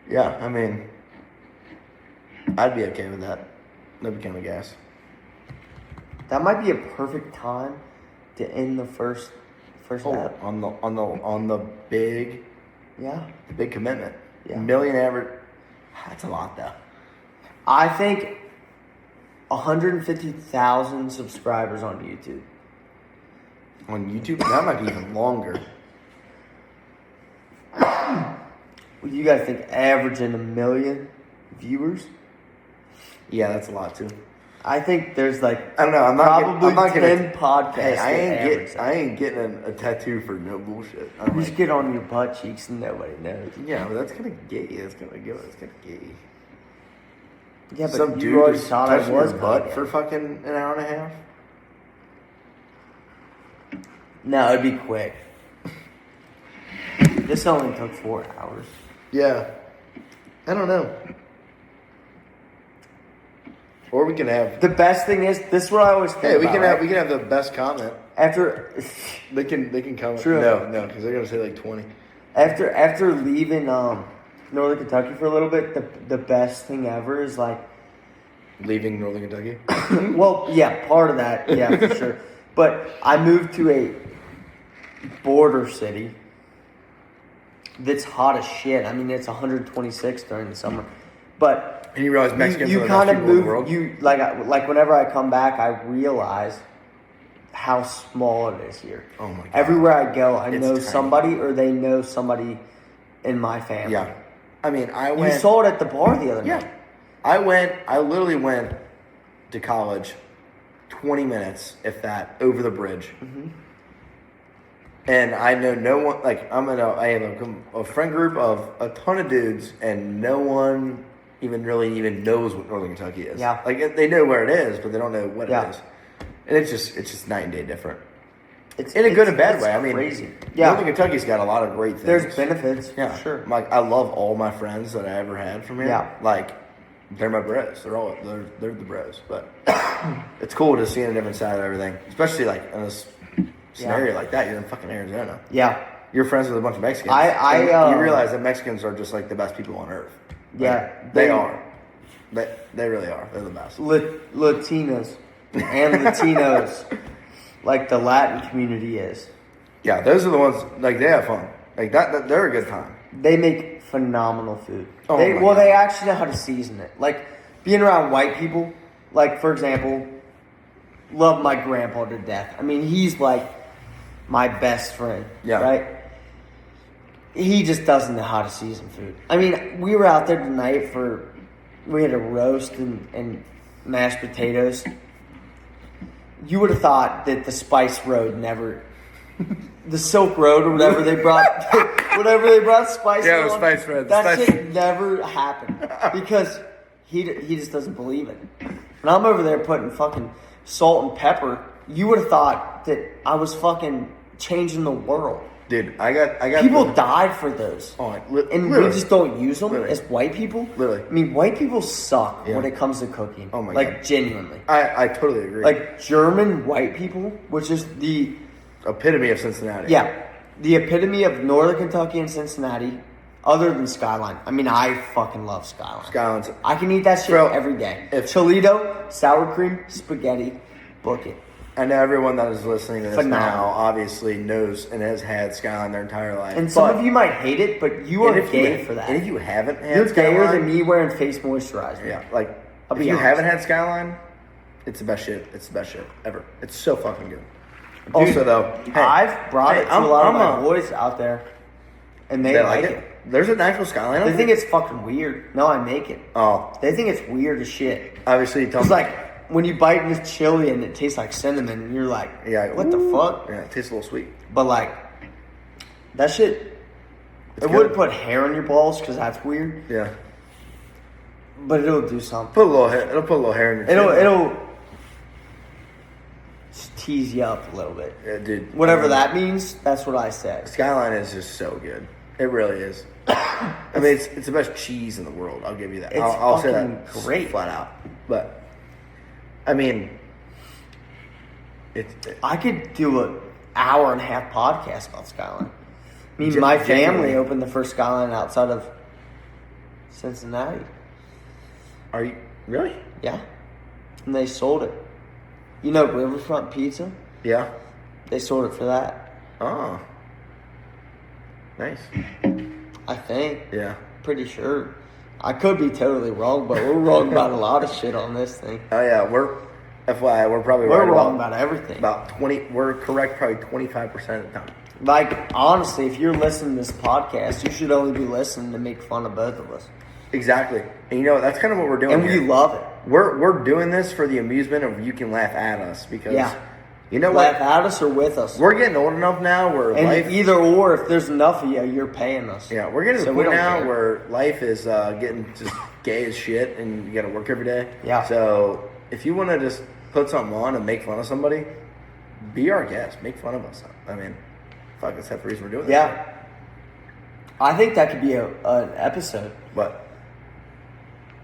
yeah, I mean, I'd be okay with that. That'd be kind of gas. That might be a perfect time to end the first app. On the big commitment. Yeah. Million average. That's a lot though. I think 150,000 subscribers on YouTube. On YouTube, that might be even longer. You guys think averaging 1 million viewers? Yeah, that's a lot too. I think there's like I don't know. I'm probably not 10 podcasts. Hey, that I ain't getting a tattoo for no bullshit. I'm You like, just get on your butt cheeks and nobody knows. yeah, but that's kind of gay. That's kind of gay. Yeah, but Some you dude already just thought I touching was your butt gay. for fucking an hour and a half. No, it'd be quick. This only took 4 hours. Yeah, I don't know. Or we can have. The best thing is, this is what I always think Hey, we about, can right? have. We can have the best comment. After They can comment. True. No, because they're gonna say like 20. after leaving Northern Kentucky for a little bit, the best thing ever is like, Leaving Northern Kentucky. well, yeah, part of that, yeah, for sure. But I moved to a border city that's hot as shit. I mean, it's 126 during the summer, but And you realize Mexicans you are the kind best of people in the move. world. You like whenever I come back, I realize how small it is here. Oh my God. Everywhere I go, I It's know tiny. somebody or they know somebody in my family. Yeah. I mean, I You went. saw it at the bar the other Yeah. night. I literally went to college 20 minutes, if that, over the bridge. Mm-hmm. And I know no one, like, I have a friend group of a ton of dudes, and no one even knows what Northern Kentucky is. Yeah. Like, they know where it is, but they don't know what Yeah. it is. And it's just night and day different. It's In a good and bad it's way. I mean, crazy. Yeah, Northern Kentucky's got a lot of great things. there's benefits. Yeah, for sure. Like, I love all my friends that I ever had from here. Yeah. Like, they're my bros. They're the bros. But it's cool to see a different side of everything, especially like in this scenario like that. You're in fucking Arizona. Yeah, You're friends with a bunch of Mexicans. I And you realize that Mexicans are just like the best people on earth. Like, Yeah, they they- are. They really are. They're the best. Latinas and Latinos, like the Latin community is. Yeah, those are the ones. Like, they have fun. Like that they're a good time. They make phenomenal food. Oh They my God. they actually know how to season it. Like being around white people, like for example, love my grandpa to death. I mean, he's like my best friend. Yeah. Right? He just doesn't know how to season food. I mean, we were out there tonight we had a roast and mashed potatoes. You would have thought that the Spice Road never, the Silk Road or whatever they brought, Spice. Yeah, the on, Spice Road. That shit never happened because he just doesn't believe it. And I'm over there putting fucking salt and pepper. You would have thought that I was fucking changing the world. Dude, I got People died for those. Oh, And literally. we just don't use them Literally. as white people. Literally. I mean, white people suck Yeah. when it comes to cooking. Oh my like, God. genuinely. I totally agree. Like, German white people, which is the epitome of Cincinnati. the epitome of Northern Kentucky and Cincinnati, other than Skyline. I mean, I fucking love Skyline. Skyline's. I can eat that shit Bro, every day. if- Toledo, sour cream, spaghetti, book it. I know everyone that is listening to this Phenomenal. now obviously knows and has had Skyline their entire life. And some of you might hate it, but you are gay for that. And if you haven't had You're gayer Skyline, than me wearing face moisturizer. yeah, like I'll if be you honest. haven't had Skyline, it's the best shit. It's the best shit ever. It's so fucking good. Dude, Also, though, hey, I've brought hey, it to a lot of my I'm boys out there, and they They like like it. it. There's an actual Skyline. They out think there? it's fucking weird. No, I make it. Oh, They think it's weird as shit. obviously, you tell It's me. like when you bite into chili and it tastes like cinnamon, and you're like, Yeah, what the ooh. fuck? Yeah, it tastes a little sweet. But like, that shit, It's it would good. put hair on your balls because that's weird, Yeah, but it'll do something. put a little hair. It'll put a little hair in your. It'll just tease you up a little bit. Yeah, dude. Whatever that means, that's what I said. Skyline is just so good. It really is. I mean, it's the best cheese in the world. I'll give you that. It's I'll say fucking that great. flat out. But I mean, it's I could do an hour and a half podcast about Skyline. I mean, Gen- my family genuinely. opened the first Skyline outside of Cincinnati. Are you really? Yeah. And they sold it. You know Riverfront Pizza? Yeah. They sold it for that. Oh, nice. I think. Yeah. Pretty sure. I could be totally wrong, but we're wrong about a lot of shit on this thing. Oh yeah. FYI, we're probably We're right wrong about everything. about 20. We're correct probably 25% of the time. Like, honestly, if you're listening to this podcast, you should only be listening to make fun of both of us. Exactly. And you know that's kind of what we're doing. And here. we love it. We're doing this for the amusement of you can laugh at us because you know Laugh what? at us or with us. We're getting old enough now where And life. either or, if there's enough of you, you're paying us. Yeah, we're getting to So the we point don't now care. where life is getting just gay as shit, and you got to work every day. Yeah. So if you want to just put something on and make fun of somebody, be our guest. Make fun of us. I mean, fuck, that's half the reason we're doing this. Yeah. I think that could be an episode. But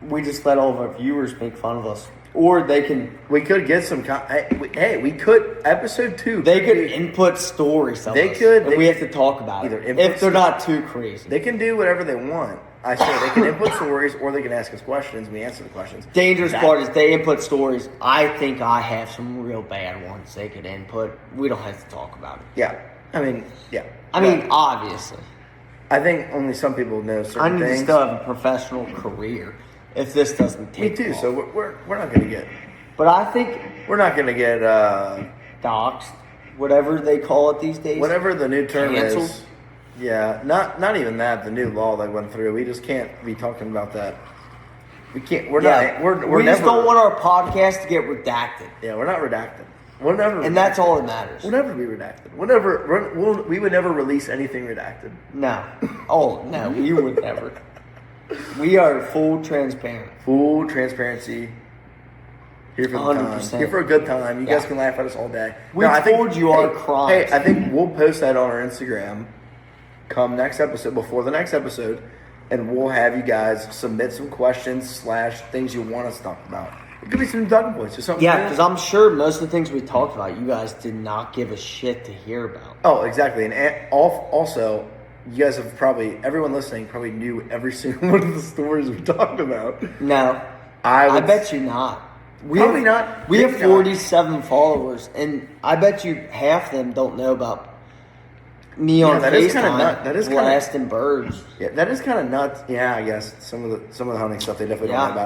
We just let all of our viewers make fun of us. Or they can we could get some. Hey, we could episode 2. they could could be- input stories of They us, could- and they we could have to talk about either it. input If they're not too crazy. They can do whatever they want. I say they can input stories or they can ask us questions. We answer the questions. Dangerous That- part is they input stories. I think I have some real bad ones they could input. We don't have to talk about it. Yeah. I mean, yeah. I mean, obviously. I think only some people know I certain need things. to still have a professional career if this doesn't Me take too. off. So we're not gonna get But I think doxed, whatever they call it these days. whatever the new term Canceled? is. Yeah, not even that. The new law that went through. We just can't be talking about that. We can't. We're Yeah, not. We're we never. just don't want our podcast to get redacted. Yeah, we're not redacted. We'll never. And that's all that matters. We'll never be redacted. We would never release anything redacted. No. Oh, no, we would never. We are full transparent. Full transparency. Here for the 100%. time. Here for a good time. You Yeah. guys can laugh at us all day. We told you our crimes. Hey, I think we'll post that on our Instagram come next episode, before the next episode, and we'll have you guys submit some questions / things you want us to talk about. It could be some talking points or something. Yeah, because I'm sure most of the things we talked about, you guys did not give a shit to hear about. Oh, exactly. And also, you guys have everyone listening probably knew every single one of the stories we talked about. No. I I would- bet you not. Probably not. We have Maybe not. 47 followers, and I bet you half them don't know about me on that is kinda nut- FaceTime that is kinda- blasting birds. Yeah, that is kind of nuts. Yeah, I guess some of the hunting stuff they definitely don't know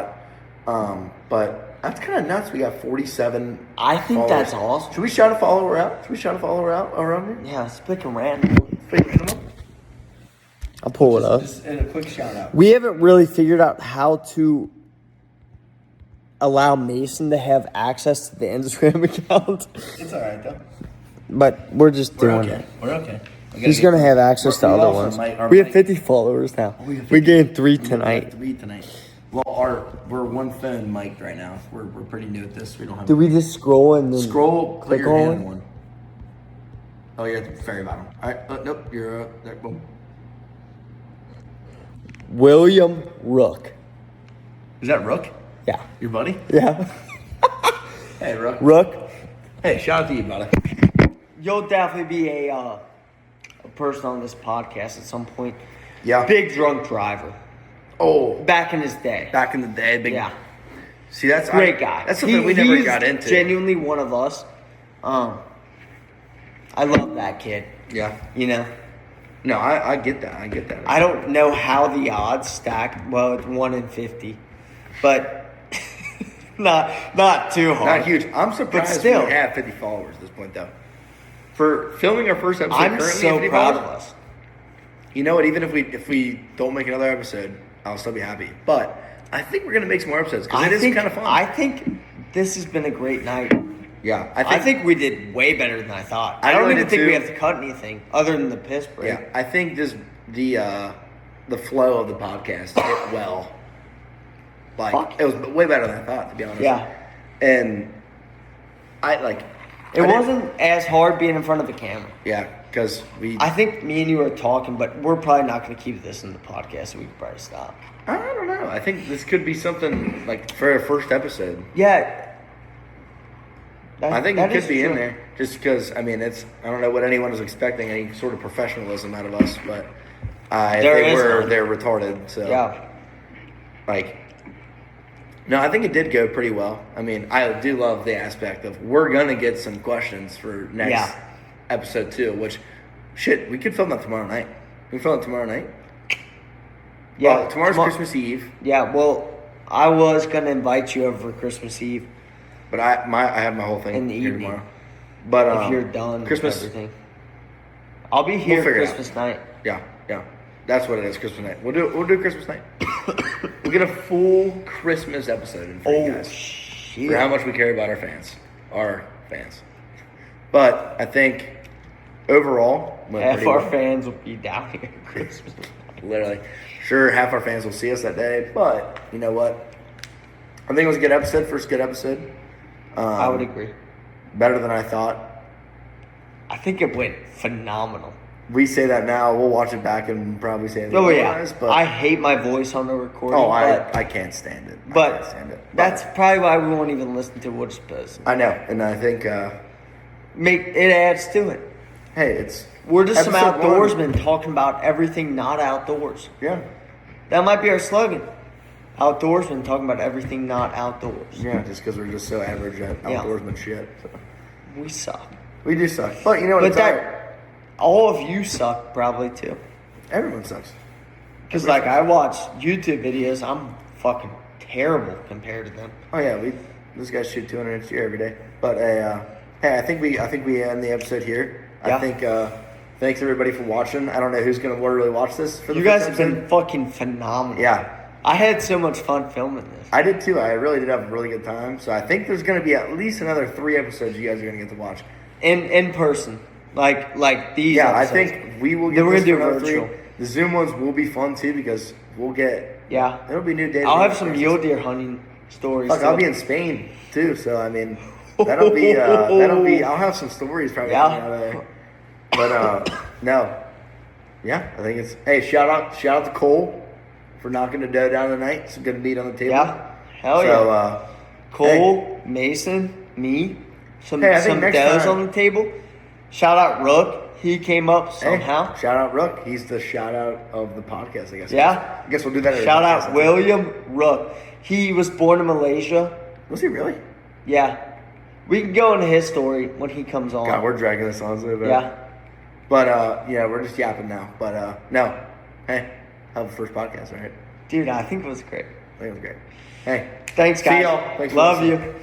about. But that's kind of nuts. We got 47. I think followers. that's awesome. Should we shout a follower out? Around Yeah, let's pick a random one. here? I'll pull it up. And a quick shout out. We haven't really figured out how to allow Mason to have access to the Instagram account. It's all right though. But we're just doing it. We're okay. He's going to have access to other ones. We have 50 followers now. We gained 3 tonight. 3 tonight. Well, we're one phone mic'd right now. We're pretty new at this. We don't have. Do we just scroll and then click your hand on one? Oh, you're at the very bottom. All right. Nope. You're there. Boom. William Rook. Is that Rook? Yeah. Your buddy? Yeah. Hey, Rook. Rook. Hey, shout out to you, buddy. You'll definitely be a person on this podcast at some point. Yeah. Big drunk driver. Oh, Back in his day. back in the day, big. Yeah. See, that's Great guy. That's something we never he's got into. Genuinely one of us. I love that kid. Yeah. You know. No, I get that. I get that. I don't know how the odds stack. Well, it's 1 in 50, but not too hard. Not huge. I'm surprised still. we have 50 followers at this point, though. For filming our first episode, I'm currently so 50 proud of followers. us. You know what? Even if we don't make another episode, I'll still be happy. But I think we're gonna make some more episodes because it is kind of fun. I think this has been a great night. Yeah, I think we did way better than I thought. I I don't really even did think we too. have to cut anything other than the piss break. Yeah, I think the flow of the podcast hit well. Like Fuck. it was way better than I thought, to be honest. Yeah. And I wasn't as hard being in front of the camera. Yeah, because we. I think me and you are talking, but we're probably not going to keep this in the podcast, so we could probably stop. I don't know. I think this could be something like for our first episode. Yeah. I think it could be in there, just because. I mean, I don't know what anyone is expecting, any sort of professionalism out of us, but they're retarded. So Yeah. No, I think it did go pretty well. I mean, I do love the aspect of we're gonna get some questions for next episode 2, which we could film that tomorrow night. We can film it tomorrow night. Yeah. Well, tomorrow's Christmas Eve. Yeah. Well, I was gonna invite you over for Christmas Eve. But I have my whole thing In the here evening. tomorrow. But If you're done Christmas, with everything. I'll be here figure it Christmas night. Yeah. That's what it is, Christmas night. We'll do Christmas night. We'll get a full Christmas episode in for you guys. Shit. For how much we care about our fans. But I think overall, went Half pretty our well. fans will be down here at Christmas. Literally. Sure, half our fans will see us that day, but you know what? I think it was a good episode, first good episode. I would agree. Better than I thought. I think it went phenomenal. We say that now. We'll watch it back and probably say Oh yeah, otherwise, but I hate my voice on the recording. I can't stand it. I can't stand it. That's probably why we won't even listen to what it's supposed. I know, and I think It adds to it. hey, We're just some episode outdoorsmen talking about everything not outdoors. Yeah, That might be our slogan. Outdoorsmen talking about everything not outdoors. yeah, just because we're just so average at Yeah. outdoorsman shit. So. We suck. We do suck, but you know what? But It's all right. all of you suck probably too. Everyone sucks. Because like I watch YouTube videos, I'm fucking terrible compared to them. Oh yeah, those guys shoot 200 inch deer every day. But hey, I think we end the episode here. Yeah. I think thanks everybody for watching. I don't know who's gonna really watch this for the You first guys have episode. been fucking phenomenal. Yeah. I had so much fun filming this. I did too. I really did have a really good time. So I think there's going to be at least another 3 episodes you guys are going to get to watch. In person. Like these Yeah, episodes. I think we will get Then we're this gonna do for another virtual. 3. The Zoom ones will be fun too because we'll get... Yeah. It'll be new data. I'll have some mule deer hunting stories. Fuck, too. I'll be in Spain too. So, I mean, that'll be... I'll have some stories probably coming out of there. But, no. Yeah, I think it's... Hey, shout out to Cole for knocking the dough down tonight. Some good meat on the table. Yeah. Hell So, yeah. Cole, Mason, me, some Hey, I think next doughs time- on the table. Shout out Rook. He came up somehow. Hey, shout out Rook. He's the shout out of the podcast, I guess. Yeah. I guess we'll do that. Shout out William Rook. He was born in Malaysia. Was he really? Yeah. We can go into his story when he comes on. God, we're dragging this on so bad. Yeah. But yeah, we're just yapping now. But no. Hey, have the first podcast, right? Dude, I think it was great. I think it was great. Hey. Thanks, guys. See y'all. Thanks for Love listening. you.